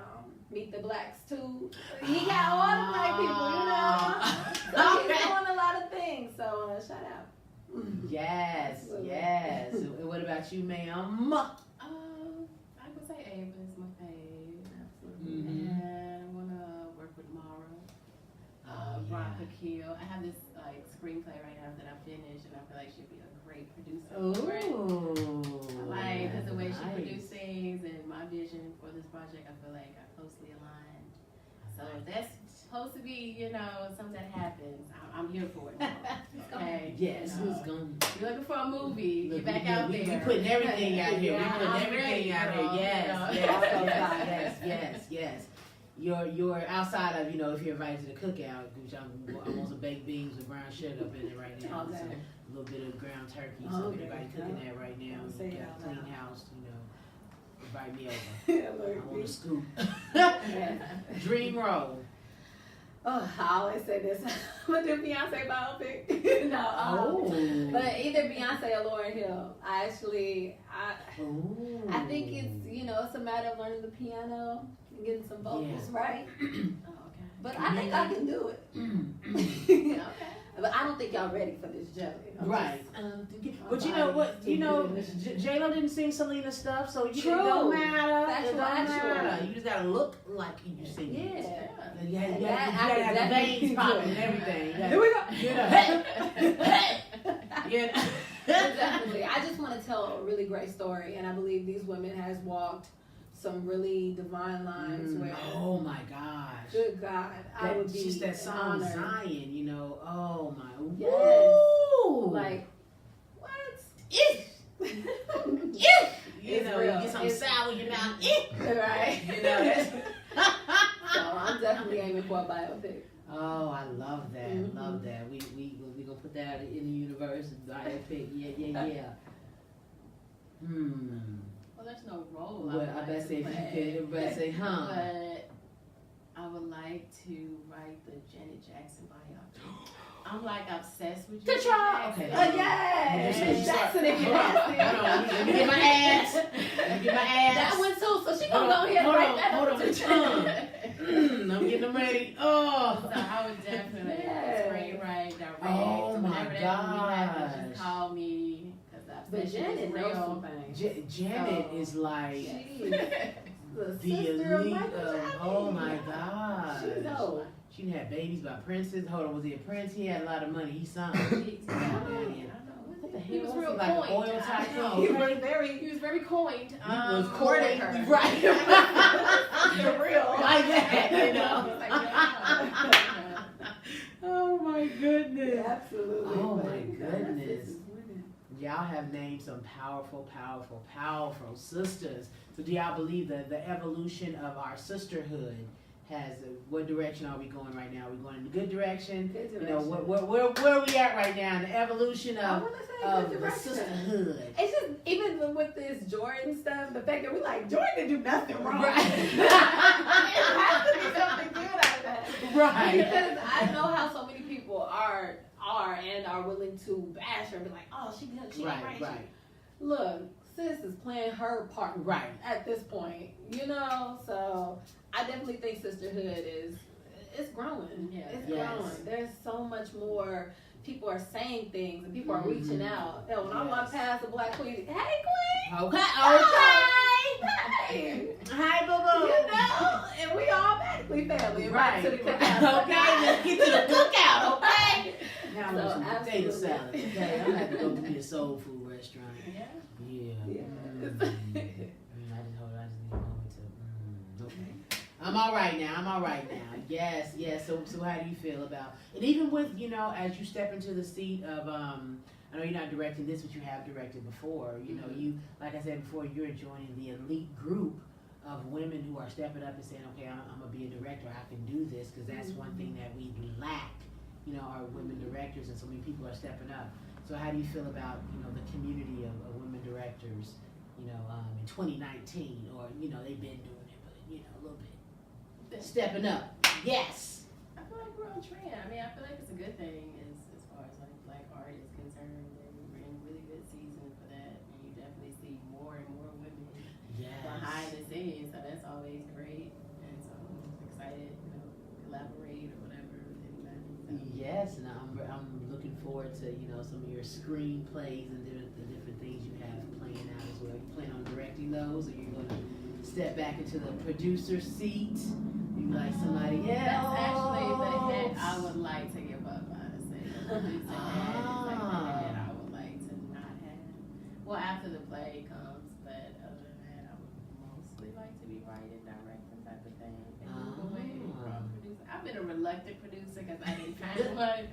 Meet the Blacks too. He got all the black people, you know. So he's doing a lot of things. So shout out. Yes. And what about you, ma'am? I would say Ava is my fave. Absolutely. And I want to work with Mara. Racheal. I have this screenplay right now that I finished, and I feel like she'd be a great producer. Because the way she produced things and my vision for this project, I feel like are closely aligned. So if that's supposed to be, you know, something that happens, I'm here for it. Okay. Yes. You know, Who's going? you're looking for a movie. Get back out there. We putting everything out here. Yeah, We putting I'm everything ready, out girl, here. you know. Yes. You're outside of, you know, if you're invited to the cookout, which I want some baked beans with brown sugar up in it right now. Okay. So a little bit of ground turkey. So everybody cooking that right now. You got a clean house, you know. Invite me over. I want a scoop. Dream role. Oh, I always say this. I'm gonna do Beyonce biopic. But either Beyonce or Lauryn Hill. I think it's a matter of learning the piano and getting some vocals right. But I think I can do it. But I don't think y'all ready for this jelly. Right. But you know what? J-Lo didn't sing Selena's stuff, so it don't matter. It don't matter. You just gotta look like you sing it. Yeah. You gotta have the veins popping and everything. Here we go. Hey! Definitely. I just want to tell a really great story, and I believe these women has walked some really divine lines where. Oh my gosh. Good God, I would be just that song honored. Zion, you know. Oh my. Yes. Woo! Like what? You know, you get some sour in your mouth. Right. You know, that's. So I'm definitely aiming for a biopic. Oh, I love that. Love that. We gonna put that in the universe. Biopic. Yeah. Well, there's no role. Well, I bet say if you could, everybody say, huh? But I would like to write the Janet Jackson biopic. I'm like obsessed with Janet Jackson. Okay. Yes. Jackson if you want. Let me get my ass. That one too. So she gonna go ahead and write that. Hold on. I'm getting them ready. Oh. So I would definitely screenwrite, direct. Oh my whenever that movie happens, gosh. just call me. But Janet knows some things. Janet is like The The sister of elite Michael of, Jackson. oh my God. She's old. She done had babies by princes. Hold on, was he a prince? He had a lot of money. He signed. What the hell? He was real like an coined. oil tycoon. He He was very coined. He was courting courting her. right. For real. Like that, you He's know. like, yeah. Oh my goodness. Absolutely. Oh But, my you know, goodness. this is winning. Y'all have named some powerful, powerful, powerful sisters. So do y'all believe that the evolution of our sisterhood has, what direction are we going right now? Are we going in the good direction? Good You know, direction. where are we at right now in the evolution I of, wanna say of good the direction. sisterhood? It's just even with this Jordan stuff, the fact that we like Jordan didn't do nothing wrong. Right. It has to be something good out of that. Right. Because I know how so many people are willing to bash her and be like, oh, she good, she ain't right. Right. Look, sis is playing her part Right. at this point, you know. So I definitely think sisterhood it's growing. Yeah. It's Yes. growing. There's so much more. People are saying things and people are reaching out. Hell, when I walk Yes. past a black queen, hey queen, Okay. hey, Hi, boo boo. you know, and we automatically family. Right. To the cookout. Okay, let's get to the cookout, okay? Now I So, want some potato absolutely. salad. Okay, I'm gonna have to go to me a soul food restaurant. Yeah. Yeah. Yeah. I just need a moment to. Okay. I'm all right now. Yes. So how do you feel about? And even with as you step into the seat of I know you're not directing this, but you have directed before. You like I said before, you're joining the elite group of women who are stepping up and saying, okay, I'm gonna be a director. I can do this because that's one thing that we lack. Are women directors, and so many people are stepping up. So how do you feel about the community of women directors? In 2019, or they've been doing it, but a little bit stepping up. Yes. I feel like we're on trend. I mean, I feel like it's a good thing as far as like black art is concerned, and we're in really good season for that. And you definitely see more and more women behind the scenes, so that's always great. And so I'm excited, collaborate or whatever with anybody. So. Yes, and I'm looking forward to some of your screenplays and the different things you have playing out as well. You plan on directing those, or you're gonna step back into the producer seat? You like somebody else? That's actually the hat I would like to give up, honestly. The producer hat is like the hat I would like to not have. Well, after the play comes, but other than that, I would mostly like to be writing, directing type of thing. And move away from producer. I've been a reluctant producer because I didn't find one.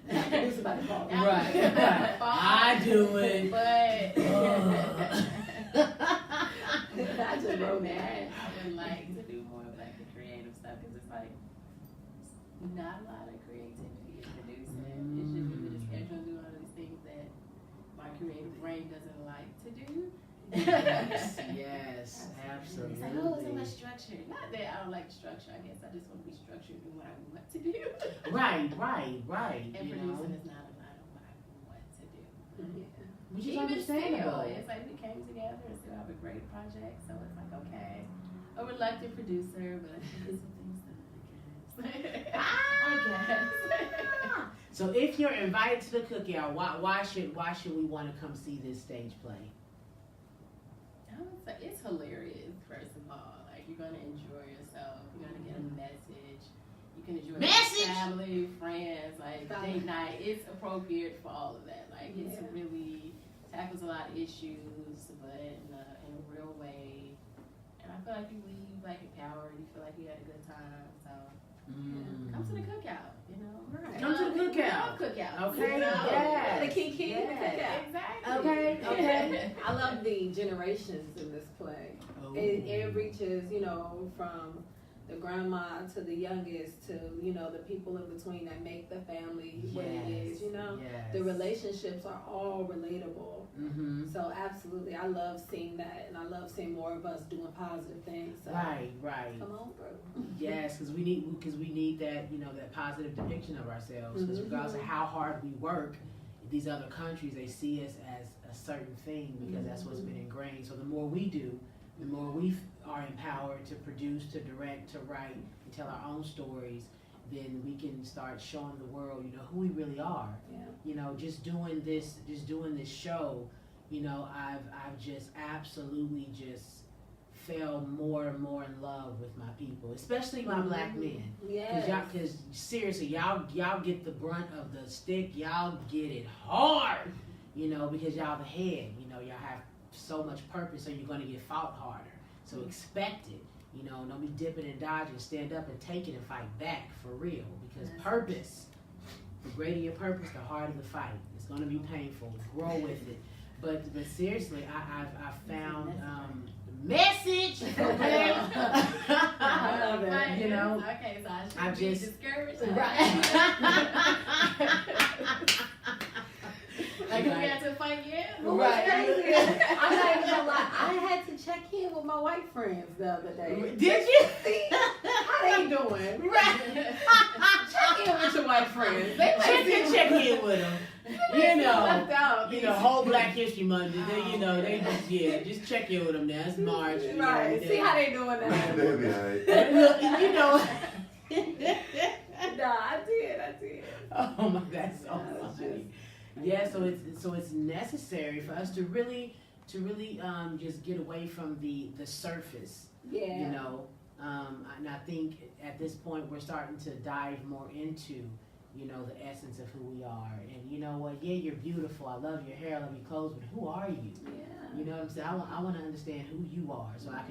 Producer by default. Right. I do it. But I just wrote that. I would like to do more of like the creative stuff because it's like not a lot of creativity in producing. It's just really the schedule do all of these things that my creative brain doesn't like to do. Yes, absolutely. It's like, oh, so much structure. Not that I don't like structure. I guess I just want to be structured in what I want to do. Right. And producing is not a lot of what I want to do. Which is Even understandable. still, it's like we came together and still have a great project. So it's like, okay, a reluctant producer, but it's some things that I guess. So if you're invited to the cookout, why should we want to come see this stage play? I would say it's hilarious, first of all. Like, you're going to enjoy yourself. You're going to get a message. You can enjoy your family, friends, like date night. It's appropriate for all of that. Like, it's really tackles a lot of issues, but in a real way. And I feel like you leave, like, empowered. You feel like you had a good time. So, come to the cookout, Right. Come to the cookout. Okay. Yeah. The Kiki in the cookout. Exactly. Okay. I love the generations in this play. Oh. It reaches, from the grandma to the youngest to, the people in between that make the family what it is, Yes. The relationships are all relatable. Mm-hmm. So absolutely, I love seeing that, and I love seeing more of us doing positive things. So. Right. Come on, bro. Yes, because we need that that positive depiction of ourselves. Because regardless of how hard we work, these other countries they see us as a certain thing because that's what's been ingrained. So the more we do, the more we are empowered to produce, to direct, to write, and tell our own stories, then we can start showing the world, who we really are. Yeah. Just doing this show, I've just absolutely just fell more and more in love with my people, especially my black men. Yes. Because seriously, y'all get the brunt of the stick. Y'all get it hard, because y'all the head. Y'all have so much purpose, so you're going to get fought harder. So expect it. Don't be dipping and dodging. Stand up and take it and fight back for real. Because purpose, the greater your purpose, the harder the fight. It's going to be painful. Grow with it. But seriously, I've found message for real. I love it. Okay, so I should be discouraged. Right. Like, we got to fight yet? Right. I'm not even gonna lie. I had to check in with my white friends the other day. Did you? See how they doing? Right. Check in with your white friends. They might check in with them. left out. Whole Black History Month. They just check in with them now. It's March. Right. See how they doing now. They'll be all right. Nah, I did. Oh my, that's so funny. Yeah, so it's necessary for us to really just get away from the surface. Yeah. And I think at this point we're starting to dive more into, the essence of who we are. And you know what? Yeah, you're beautiful. I love your hair, I love your clothes, but who are you? Yeah. You know what I'm saying? I want to understand who you are, so I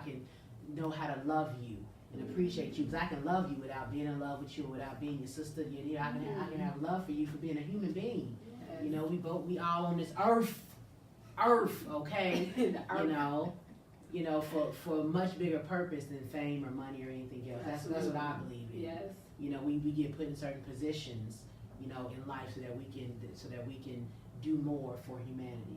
can know how to love you and appreciate you. Because I can love you without being in love with you, without being your sister. I can have love for you for being a human being. We all on this earth, okay? For a much bigger purpose than fame or money or anything else. That's what I believe in. Yes. We get put in certain positions, in life so that we can do more for humanity.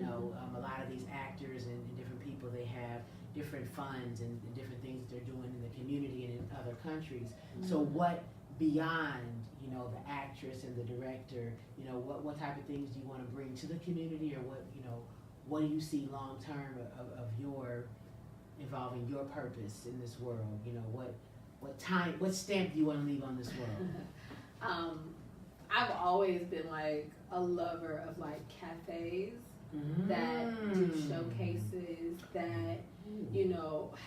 A lot of these actors and different people, they have different funds and different things that they're doing in the community and in other countries. So what beyond the actress and the director, what type of things do you want to bring to the community, or what do you see long term of your involving your purpose in this world? What stamp do you want to leave on this world? I've always been like a lover of like cafes that do showcases, that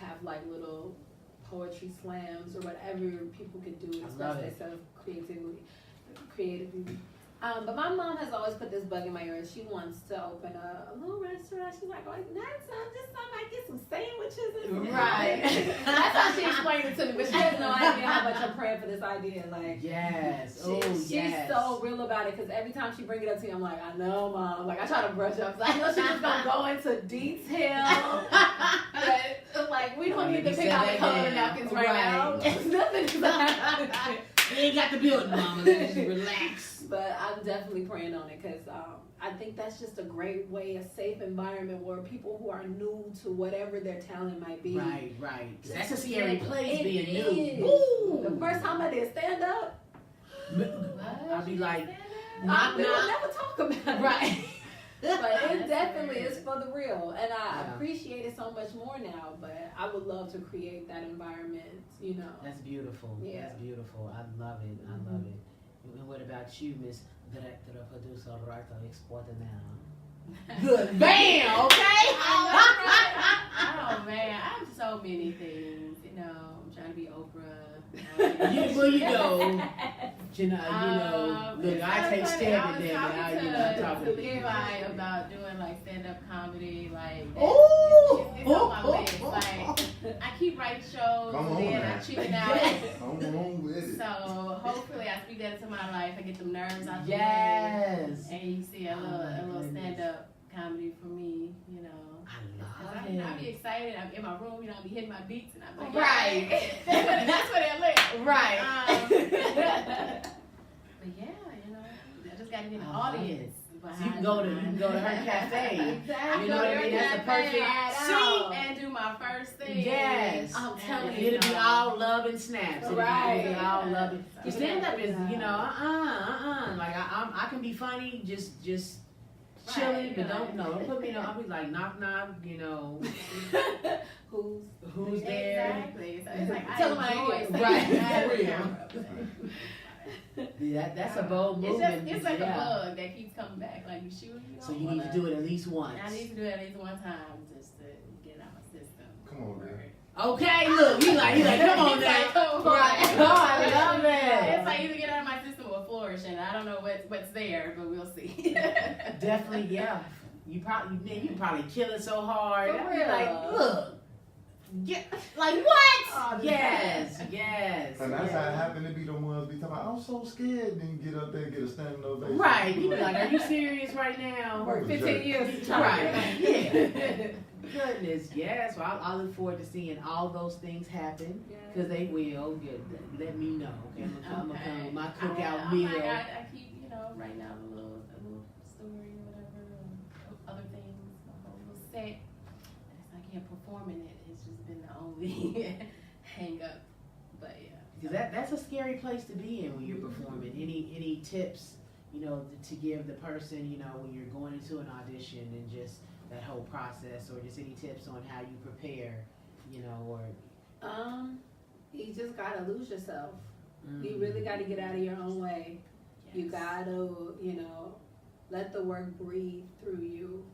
have like little poetry slams or whatever people can do to express themselves creatively. But my mom has always put this bug in my ear. She wants to open a little restaurant. She's like, just something I get some sandwiches and right. That's how she explained it to me. But she has no idea how much I'm praying for this idea. Like, yes, she's so real about it, because every time she bring it up to me, I'm like, I know, Mom. Like, I try to brush up, because I know she's gonna go into detail. But like, we don't need to pick out the color napkins right now. Nothing's happening. You ain't got the building, Mama. Just relax. But I'm definitely praying on it, because I think that's just a great way, a safe environment where people who are new to whatever their talent might be. Right. That's a scary place, being new. Ooh. The first time I did stand up, I'll be like, we will never talk about it. Right. But it definitely is for the real, and I appreciate it so much more now. But I would love to create that environment, That's beautiful. Yeah. That's beautiful. I love it. And what about you, Miss Directora, Producer, Writer, Exporter now? Good. Bam. Okay. Oh man, I have so many things. I'm trying to be Oprah. Look, I take step at that. I talking to to Levi about doing like stand-up comedy, like it's on my list. Like, I keep writing shows, Come on, and then man. I chicken out. Come on with it. So hopefully I speak that into my life. I get them nerves out the way, Yes. and you see a little stand-up comedy for me. I love I'll be it. excited. I'm in my room, I'll be hitting my beats, and I'm like, Right. that's where they live. Right. But yeah, I just got to get an I love audience. So you can go to her cafe. Exactly. You know what I mean? That's the perfect seat. And do my first thing. Yes. I'm telling And you. it'll be all love and snaps. It'll be all love. So Stand up is, Like I can be funny, just chilling, but don't put me. I'll be like knock. Who's there? Exactly. So it's like Tell them I I enjoy Right. saying That's a bold movement. It's like a bug that keeps coming back. Like you So you need to do it at least once. I need to do it at least one time just to get it out of my system. Come Come on, man. Okay, look, he like, come on now. Come on. Right. Oh, I love it. It's like either get out of my system or flourish, and I don't know what's there, but we'll see. Definitely, yeah. You probably kill it so hard. For I'd be real. like, look. Yeah, like what? Oh, yes. And that's how it happened to be the ones be talking about, I'm so scared, then get up there and get a standing ovation. Right. You be like, are you serious right now? Work 15 years. Right. Yeah. Goodness, yes. Well, I look forward to seeing all those things happen because they will. Good. Let me know. Okay, I'm gonna come with my cookout meal. I keep, right now a little story or whatever, other things, a whole little set. I can't perform in it. It's just been the only hang up. But yeah. Because that's a scary place to be in when you're performing. Any tips, to give the person, when you're going into an audition and just that whole process, or just any tips on how you prepare, or you just gotta lose yourself. You really gotta get out of your own way. Yes. You gotta, let the work breathe through you.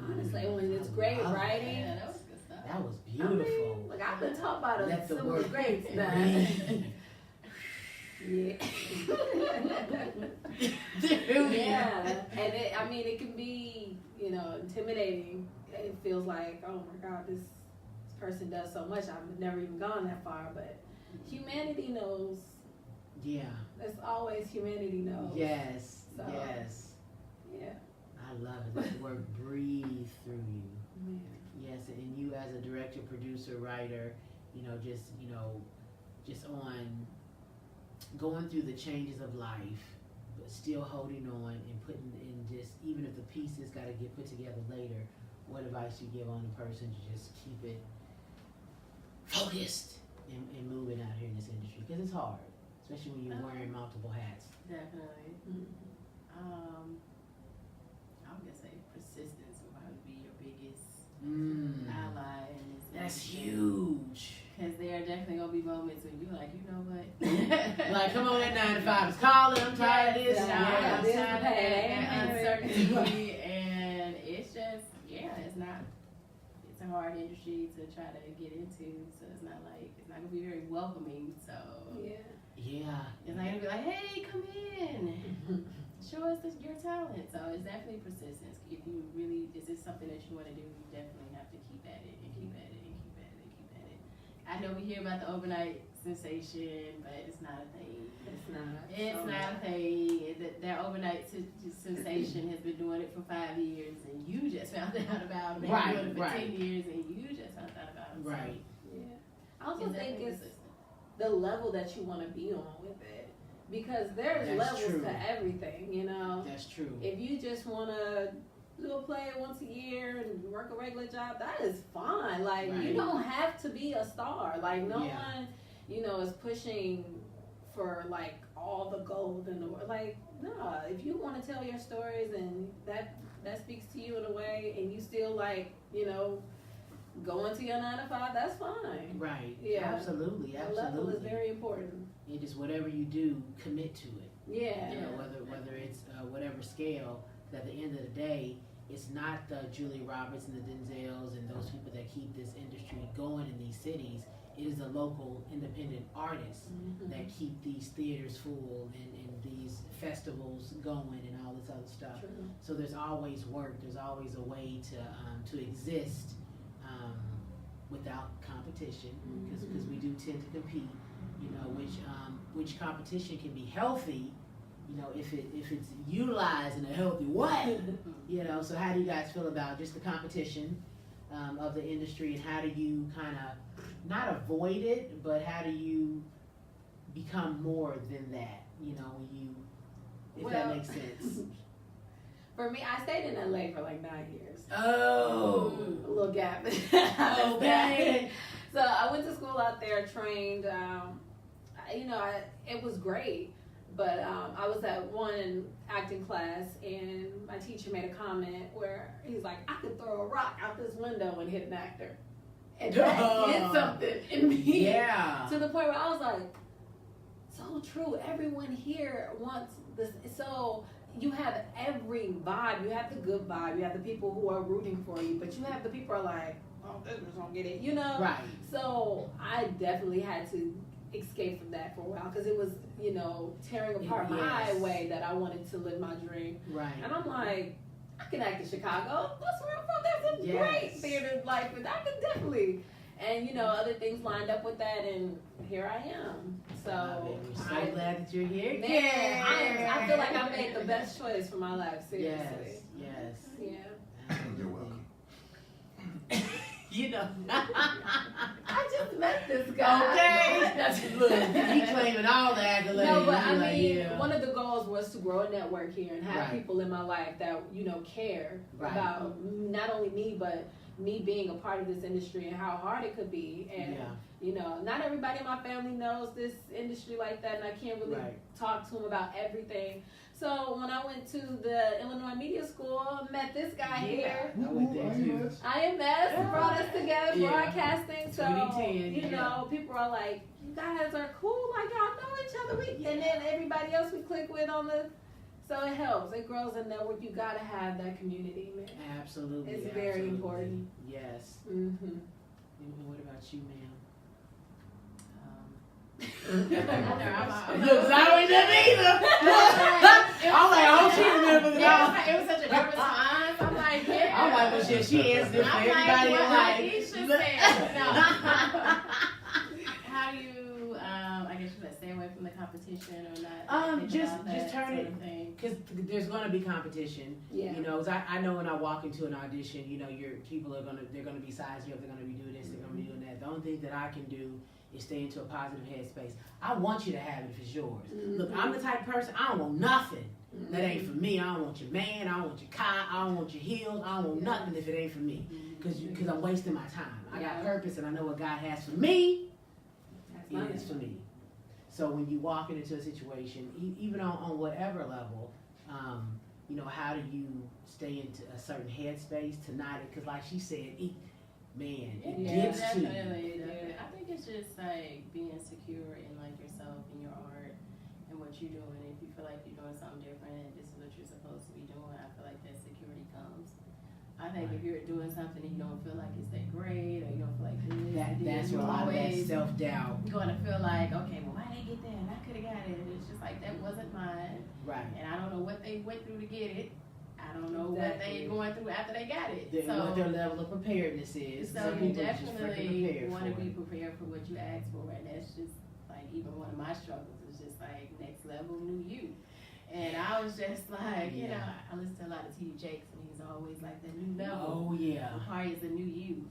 Honestly, when it's great writing, yeah, that was good stuff. That was beautiful. I've been taught about Let the some work greats now. Yeah. Yeah. And it can be, intimidating. It feels like, oh my God, this person does so much. I've never even gone that far, but humanity knows. Yeah. That's always humanity knows. Yes. So, yes. Yeah. I love it. Let the work breathe through you. Man. Yes, and you as a director, producer, writer, just on going through the changes of life, but still holding on and putting in just, even if the pieces got to get put together later, what advice you give on a person to just keep it focused and moving out here in this industry? Because it's hard, especially when you're wearing multiple hats. Definitely. I'm going to say persistence will probably be your biggest ally in this industry. That's huge. Because there are definitely going to be moments when you're like, you know what? Like, come on, that 9 to 5 is calling. I'm tired of this. I'm tired of that uncertainty. And it's just, it's a hard industry to try to get into. So it's not going to be very welcoming. So, yeah. It's not going to be like, hey, come in. Show us your talent. So it's definitely persistence. If you really, is this something that you want to do, you definitely have to keep at it and keep at it and keep at it and keep at it. I know we hear about the overnight sensation, but it's not a thing. It's not a thing. That overnight sensation has been doing it for 5 years, and you just found out about it. Right, doing it for 10 years, and you just found out about it. Right. So, yeah. I also think it's the level that you want to be on with it. Because there's levels to everything, That's true. If you just want to do a play once a year and work a regular job, that is fine. Like, you don't have to be a star. Like, no one, is pushing for, like, all the gold in the world. Like, no, if you want to tell your stories and that speaks to you in a way, and you still, like, going to your 9 to 5, that's fine. Right. Yeah. Absolutely. The level is very important. It is whatever you do, commit to it. Yeah. Whether it's whatever scale. At the end of the day, it's not the Julia Roberts and the Denzels and those people that keep this industry going in these cities. It is the local independent artists that keep these theaters full and these festivals going and all this other stuff. True. So there's always work. There's always a way to exist without competition, because we do tend to compete. Which competition can be healthy, if it's utilized in a healthy way. So how do you guys feel about just the competition of the industry, and how do you kind of not avoid it, but how do you become more than that? If that makes sense. For me, I stayed in LA for like 9 years. Oh, a little gap. Okay. So I went to school out there, trained. It was great, but I was at one acting class, and my teacher made a comment where he's like, I could throw a rock out this window and hit an actor. And that did something in me. Yeah. To the point where I was like, so true. Everyone here wants this. So you have every vibe. You have the good vibe. You have the people who are rooting for you, but you have the people who are like, this was gonna get it, you know? Right. So I definitely had to escape from that for a while because it was, you know, tearing apart my way that I wanted to live my dream. Right. And I'm like, I can act in Chicago. That's where I'm from. There's some great theater life, and I can definitely. And you know, other things lined up with that, and here I am. So we're so glad that you're here. Man, I feel like I made the best choice for my life. Seriously. Yes. Yeah. You're welcome. You know. I just met this guy. Okay. Look, he claiming all the accolades. No, but I like, mean, one of the goals was to grow a network here and have people in my life that, you know, care about not only me, but me being a part of this industry and how hard it could be. And, you know, not everybody in my family knows this industry like that, and I can't really talk to them about everything. So when I went to the Illinois Media School, I met this guy here. I went there too. IMS brought us together, broadcasting. So, 2010, you know, people are like, you guys are cool, like y'all know each other. And then everybody else we click with on the, so it helps. It grows a network. You gotta have that community, man. Absolutely. It's very important. Yes. Mm-hmm. What about you, ma'am? Look, I don't know either. I'm like, oh, she remembers it all. It was such a good response. I'm like, yeah. I'm like, well, shit, she answered it for everybody. Like, Iesha said. No. How do you, I guess you said stay away from the competition or not? Just turn it, because there's going to be competition. Yeah. You know, 'cause I know when I walk into an audition, you know, people are they're gonna be sizing you up, they're gonna be doing this, they're gonna be doing that. The only thing that I can do is stay into a positive headspace. I want you to have it if it's yours. Mm-hmm. Look, I'm the type of person, I don't want nothing that ain't for me. I don't want your man, I don't want your car, I don't want your heels, I don't want nothing if it ain't for me. Because I'm wasting my time. I got purpose and I know what God has for me. It is for me. So when you walk into a situation, even on whatever level, you know, how do you stay into a certain headspace to not, because like she said, it gets to you. Definitely. I think it's just like being secure in like yourself and your art and what you're doing. If you feel like you're doing something different and this is what you're supposed to be doing, I feel like that security comes. I think if you're doing something and you don't feel like it's that great or you don't feel like that's where a lot of that self-doubt. You're going to feel like, okay, well, why did they get that? And I could have got it. And it's just like, that wasn't mine. Right. And I don't know what they went through to get it. I don't know what they're going through after they got it. What their level of preparedness is. So you definitely want to be prepared for what you ask for. And that's just like, even one of my struggles is just like next level new you. And I was just like, you know, I listen to a lot of T.D. Jakes and he's always like the new level. Oh, yeah. The part is the new you.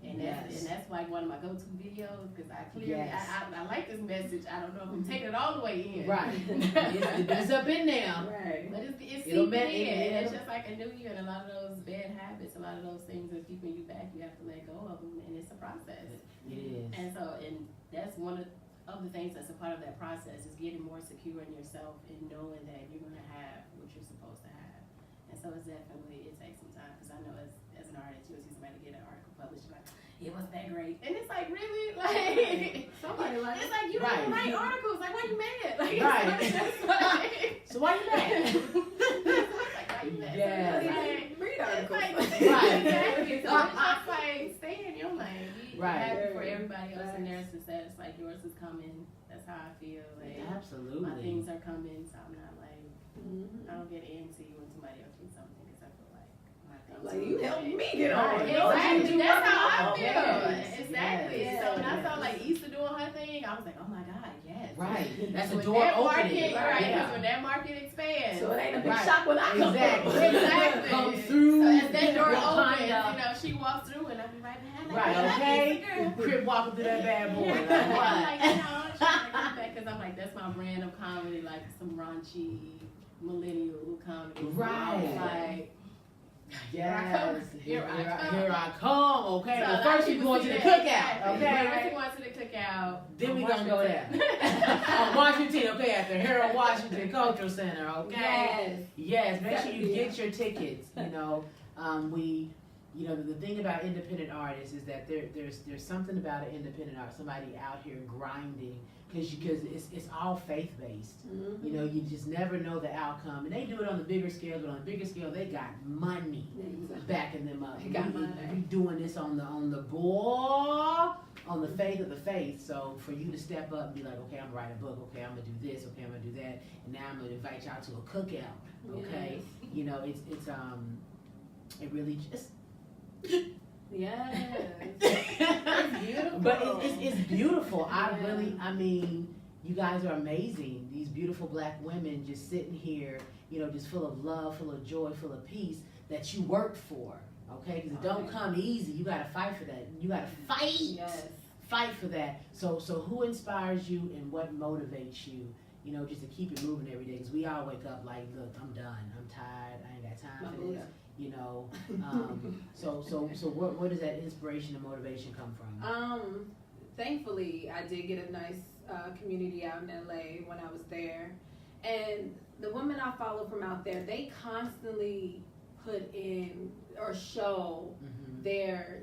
And that's like one of my go-to videos because I clearly, I like this message. I don't know if I'm taking it all the way in. Right. it's up in there. Right. But it's seeping in. And it's just like a new you. And a lot of those bad habits, a lot of those things that are keeping you back, you have to let go of them. And it's a process. It is. And so, and that's one of the things that's a part of that process is getting more secure in yourself and knowing that you're going to have what you're supposed to have. And so it's definitely, it takes some time because I know as an artist, you'll see somebody get an article published like, it wasn't that great. And it's like, really? Like, somebody like, it's like, you don't even write articles. Like, why you mad? Like, like, so why you mad? Like, why you mad? Yeah. Read articles. Like, exactly. So it's just like, stay in your lane. Be happy for everybody else and their success. Like, yours is coming. That's how I feel. Like, absolutely. My things are coming, so I'm not like, I don't get antsy when somebody else gets something because I feel like my things like, you helped me get on. Exactly. That's how I feel. Exactly. Yes. So when I saw like Iesha doing her thing, I was like, oh my God, yes. Right. That's a When door that opening. Market, right. When that market expands. So it ain't a big shock when I come Exactly. Exactly. Come through. So as that door behind opens, her. you know, she walks through and I'll be right behind her. Right, okay? Crip walking through that bad boy. I'm like, you know, I'm trying to get back because I'm like, that's my brand of comedy, like some raunchy millennial comedy. Right. Like, yes. Here I come. Okay. So Well, first you going to the cookout. Okay. First you going to the cookout. Then we gonna go there. Washington. Okay. At the Harold Washington Cultural Center. Okay. Yes. Make sure you get your tickets. You know, you know, the thing about independent artists is that there's something about an independent artist, somebody out here grinding because it's all faith based. You know, you just never know the outcome, and they do it on the bigger scale. But on the bigger scale, they got money backing them up. They got money. We doing this on the faith of the faith. So for you to step up and be like, okay, I'm gonna write a book. Okay, I'm gonna do this. Okay, I'm gonna do that. And now I'm gonna invite y'all to a cookout. Okay, you know, it really just. Yes. It's beautiful. But it's beautiful. I mean, you guys are amazing. These beautiful black women just sitting here, you know, just full of love, full of joy, full of peace that you worked for. Okay, because it don't come easy. You gotta fight for that. You gotta fight. Yes. Fight for that. So who inspires you and what motivates you? You know, just to keep it moving every day. Because we all wake up like, look, I'm done. I'm tired. I ain't got time for this. You know, so where does that inspiration and motivation come from? Thankfully, I did get a nice community out in LA when I was there, and the women I follow from out there, they constantly put in or show their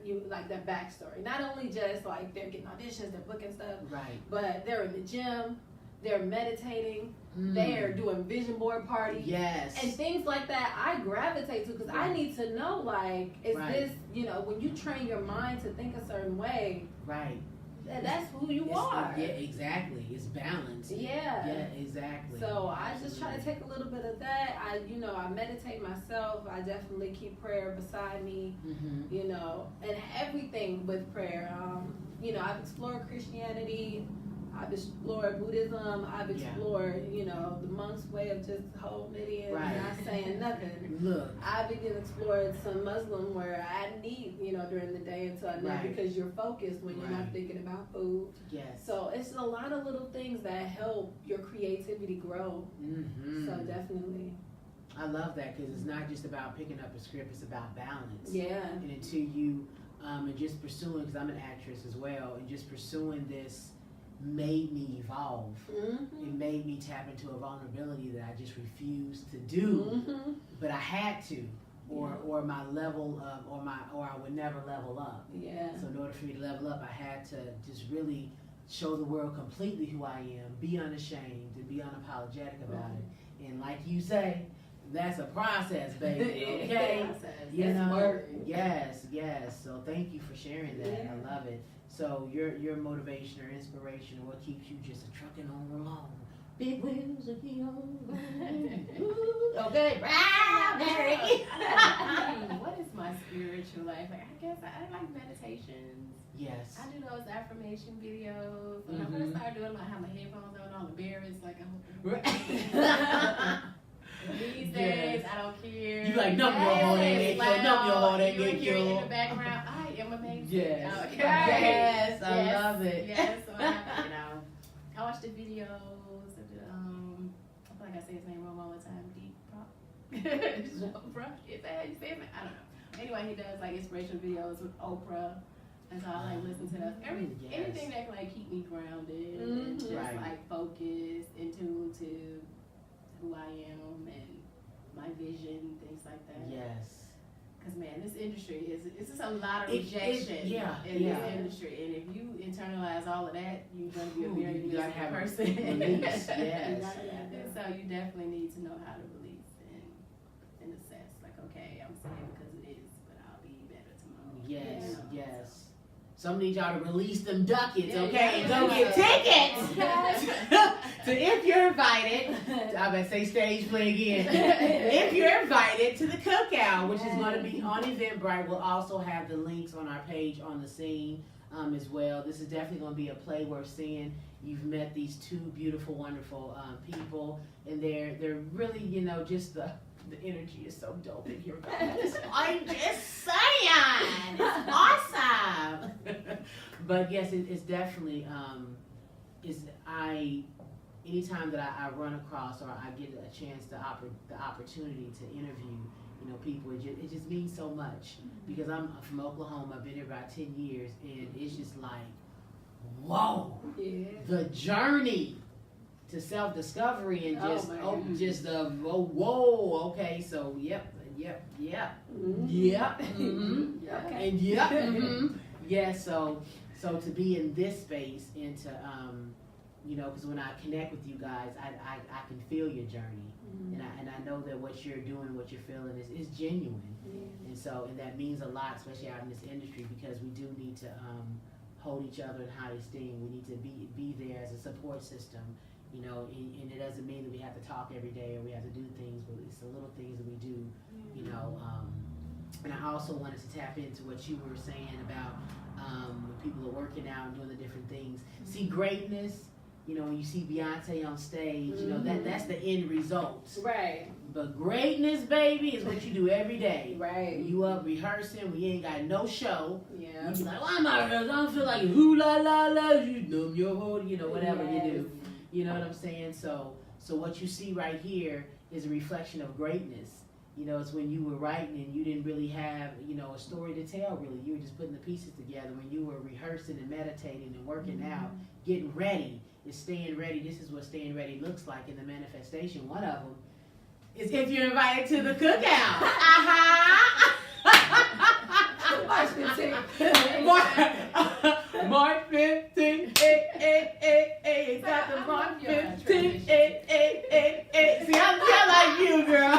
backstory. Not only just like they're getting auditions, they're booking stuff, right? But they're in the gym, they're meditating. They're doing vision board parties, and things like that. I gravitate to because I need to know, like, is this, you know, when you train your mind to think a certain way, right? That's who you are. Yeah, exactly. It's balanced. Yeah, exactly. So I just try to take a little bit of that. I meditate myself. I definitely keep prayer beside me. You know, and everything with prayer. You know, I've explored Christianity. I've explored Buddhism. I've explored, you know, the monk's way of just holding it in and not saying nothing. Look, I've even explored some Muslim where I need, you know, during the day until I know because you're focused when you're not thinking about food. Yes. So it's a lot of little things that help your creativity grow. So definitely. I love that because it's not just about picking up a script; it's about balance. Yeah. And until you, and just pursuing, because I'm an actress as well, and just pursuing this made me evolve. It made me tap into a vulnerability that I just refused to do, but I had to, or my level of, or I would never level up. Yeah. So in order for me to level up, I had to just really show the world completely who I am, be unashamed, and be unapologetic about it. And like you say, that's a process, baby. Okay. You know. Yes. So thank you for sharing that. I love it. So your motivation or inspiration, or what keeps you just a trucking on along? Big wheels of the okay, Mary. What is my spiritual life? Like, I guess I like meditations. Yes. I do those affirmation videos. When I'm gonna start doing, I have my headphones on, all embarrassed, like I'm. These days, I don't care. You like numb your heart ain't get numb your heart ain't get you in the background. I am amazing. Yes. Okay. Yes, I love it. Yes, so I watch the videos of the I feel like I say his name wrong all the time. Deep Oprah. Is that how you say it? I don't know. Anyway, he does like inspirational videos with Oprah. And so I like listen to those. Anything that can like keep me grounded and just like focused, in tune to who I am and my vision, things like that. Yes. Because man, this industry it's just a lot of rejection in this industry, and if you internalize all of that, you're going to be a very miserable person. Release. Yes. And so you definitely need to know how to release and assess. Like, okay, I'm saying because it is, but I'll be better tomorrow. Yes. Yes. Some need y'all to release them ducats, okay? And go get tickets to if you're invited. I better say stage play again. If you're invited to the cookout, which is going to be on Eventbrite, we'll also have the links on our page on the scene as well. This is definitely going to be a play worth seeing. You've met these two beautiful, wonderful people, and they're really, you know, just the energy is so dope in here, guys. I'm just saying, it's awesome. But yes, it's definitely anytime that I run across or I get a chance the opportunity to interview, you know, people, it just means so much because I'm from Oklahoma. I've been here about 10 years, and it's just like, whoa, the journey to self-discovery and whoa, okay, so yep, and yeah, so to be in this space and to you know, because when I connect with you guys, I can feel your journey, and I know that what you're doing, what you're feeling is genuine, and that means a lot, especially out in this industry, because we do need to hold each other in high esteem. We need to be there as a support system, you know, and it doesn't mean that we have to talk every day or we have to do things, but it's the little things that we do, you know. And I also wanted to tap into what you were saying about when people are working out and doing the different things. See, greatness, you know, when you see Beyonce on stage, you know, that's the end result. Right. But greatness, baby, is what you do every day. Right. You up rehearsing, we ain't got no show. Yeah. You be like, why am I rehearsing? I don't feel like who la la la, you numb your whole, you know, whatever you do. You know what I'm saying? So what you see right here is a reflection of greatness. You know, it's when you were writing and you didn't really have, you know, a story to tell, really. You were just putting the pieces together. When you were rehearsing and meditating and working out, getting ready, is staying ready. This is what staying ready looks like in the manifestation. One of them is if you're invited to the cookout. March 15th. March 15th. It's got the March 15th. See, I'm like you, girl.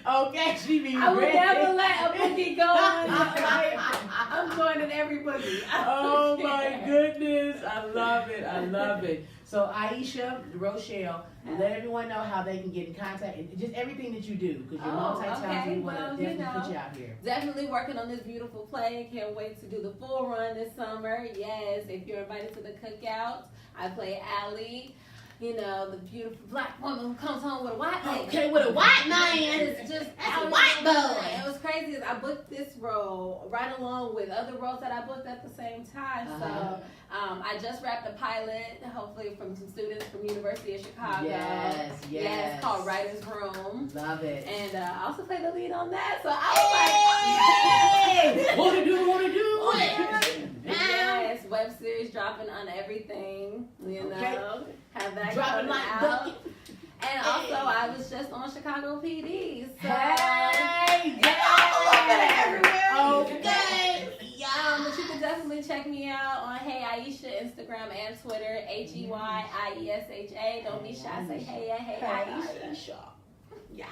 Okay, she be I would ready. never let a boogie go on. I'm joining everybody. Oh my goodness. I love it. I love it. So Iesha, Rochelle, let everyone know how they can get in contact and just everything that you do, because you're multi-talented. We want to definitely put you out here. Definitely working on this beautiful play. Can't wait to do the full run this summer. Yes, if you're invited to the cookout, I play Allie. You know, the beautiful black woman who comes home with a white man. Okay, with a white man. It's just that's a white boy. It was crazy. I booked this role right along with other roles that I booked at the same time. So I just wrapped a pilot, hopefully from some students from University of Chicago. Yes, called Writer's Room. Love it. And I also played the lead on that. So I was like, wanna do it. Yes, web series dropping on everything. You know, have that dropping like out. bucket. And also, I was just on Chicago PD. So everywhere. Okay. But you can definitely check me out on Hey Iesha, Instagram and Twitter, HEYIESHA. Don't be shy, say Hey Iesha. Yes.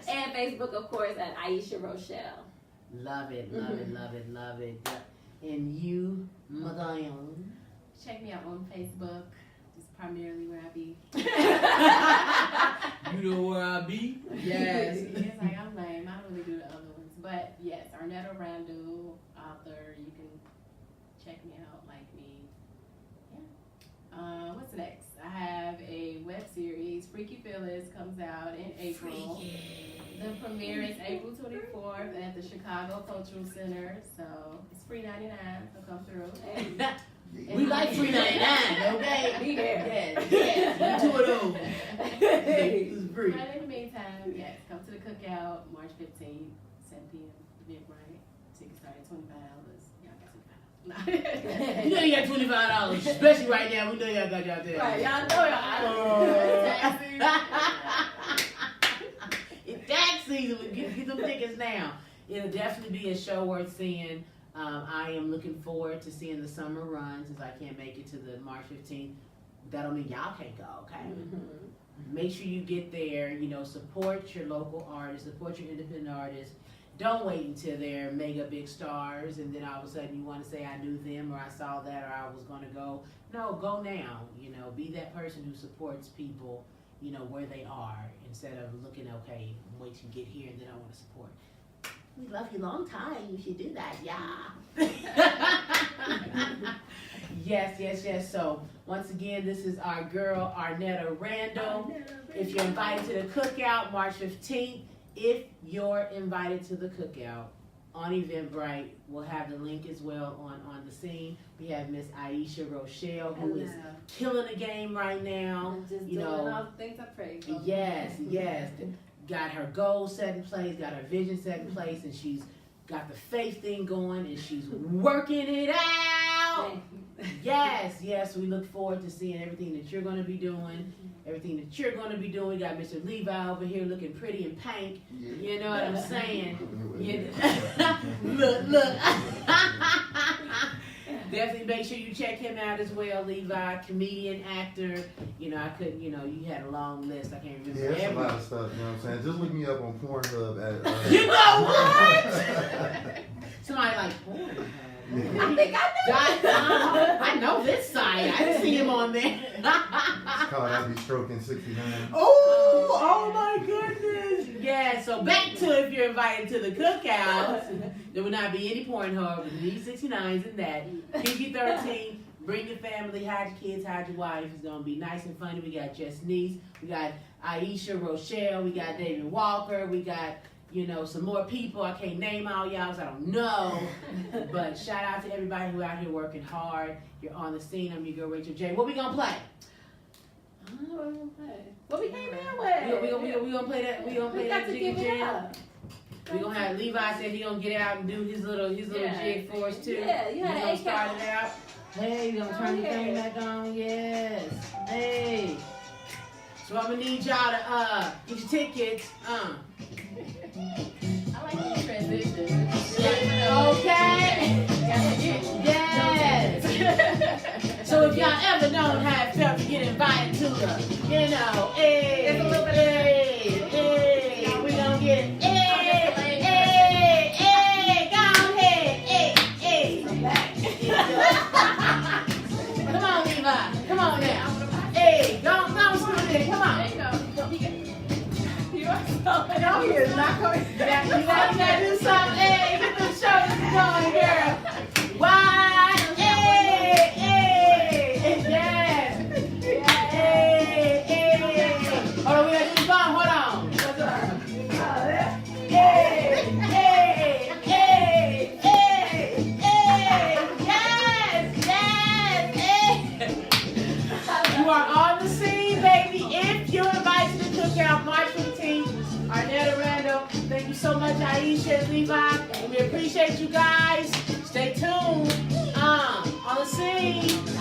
And Facebook, of course, at Iesha Rochelle. Love it. And you, Madame? Check me out on Facebook. It's primarily where I be. You know where I be? Yes. It's like I'm lame. I don't really do the other ones. But yes, Arnetta, Randall, author. You can check me out, like me. Yeah. What's next? I have a web series. Freaky Feelings comes out in April. The premiere is April 24th at the Chicago Cultural Center. So it's free 99. So come through. We like free 99, okay? Be there. Yes. Two of those. It's free. But in the meantime, yes, come to the cookout March 15th, 7 p.m. Eventbrite. Tickets start at $25. Y'all got $25. You know you got $25, especially right now. We know y'all got y'all there. Right, y'all know It's tax season. Get them tickets now. It'll definitely be a show worth seeing. I am looking forward to seeing the summer run since I can't make it to the March 15th. That don't mean y'all can't go, okay? Make sure you get there. You know, support your local artists, support your independent artists. Don't wait until they're mega big stars and then all of a sudden you want to say I knew them or I saw that or I was going to go. No, go now. You know, be that person who supports people, you know, where they are instead of looking, okay, wait till you get here and then I want to support. We love you long time. You should do that, yeah. Yes. So once again, this is our girl Arnetta Randall. If you're invited to the cookout March 15th, if you're invited to the cookout on Eventbrite, we'll have the link as well on the scene. We have Miss Iesha Rochelle, who is killing the game right now. I'm just doing all the things I prayed for. Yes. Got her goals set in place, got her vision set in place, and she's got the faith thing going, and she's working it out. Yes, we look forward to seeing everything that you're going to be doing. We got Mr. Levi over here looking pretty in pink. You know what I'm saying? Look. Definitely make sure you check him out as well, Levi, comedian, actor. You know, I couldn't, you know, you had a long list. I can't remember. Yeah, that's a lot of stuff, you know what I'm saying? Just look me up on Pornhub at You know what? Somebody like Pornhub. I think I know. I know this site. I see him on there. It's called I Be Stroking 69. Oh my goodness. Yeah, so back to if you're invited to the cookouts, there will not be any Pornhub with these 69s in that. PG-13, bring your family, hide your kids, hide your wife. It's going to be nice and funny. We got Jess Niece, we got Iesha, Rochelle, we got David Walker, we got, you know, some more people. I can't name all y'all, so I don't know. But shout out to everybody who out here working hard. You're on the scene. I'm your girl, Racheal J. What we going to play? I don't know what we're gonna play. What we came in with? We gonna play that. We gonna play We that got to jig give and it jam. up. We gonna have Levi said he gonna get out and do his little jig for us too. Yeah, you We had gonna an start it out. Hey, you gonna turn the thing back on? Yes. Hey. So I'm gonna need y'all to get your tickets. I like the transition. Okay. Yes. So if y'all ever don't have felt to get invited to the, you know, hey, we gonna get it. Go ahead. Come on, Levi. Come on now. Hey, don't screw it. Come on. No, he is not coming. You gotta do something. Hey, get the shoulders going, girl. Why? Yes. Hold on, we gotta do the bomb. Hold on. You are on the scene, baby. If you're invited to the cookout, March 15th, Arnetta, Randall, thank you so much, Iesha and Levi. And we appreciate you guys. Stay tuned. On the scene.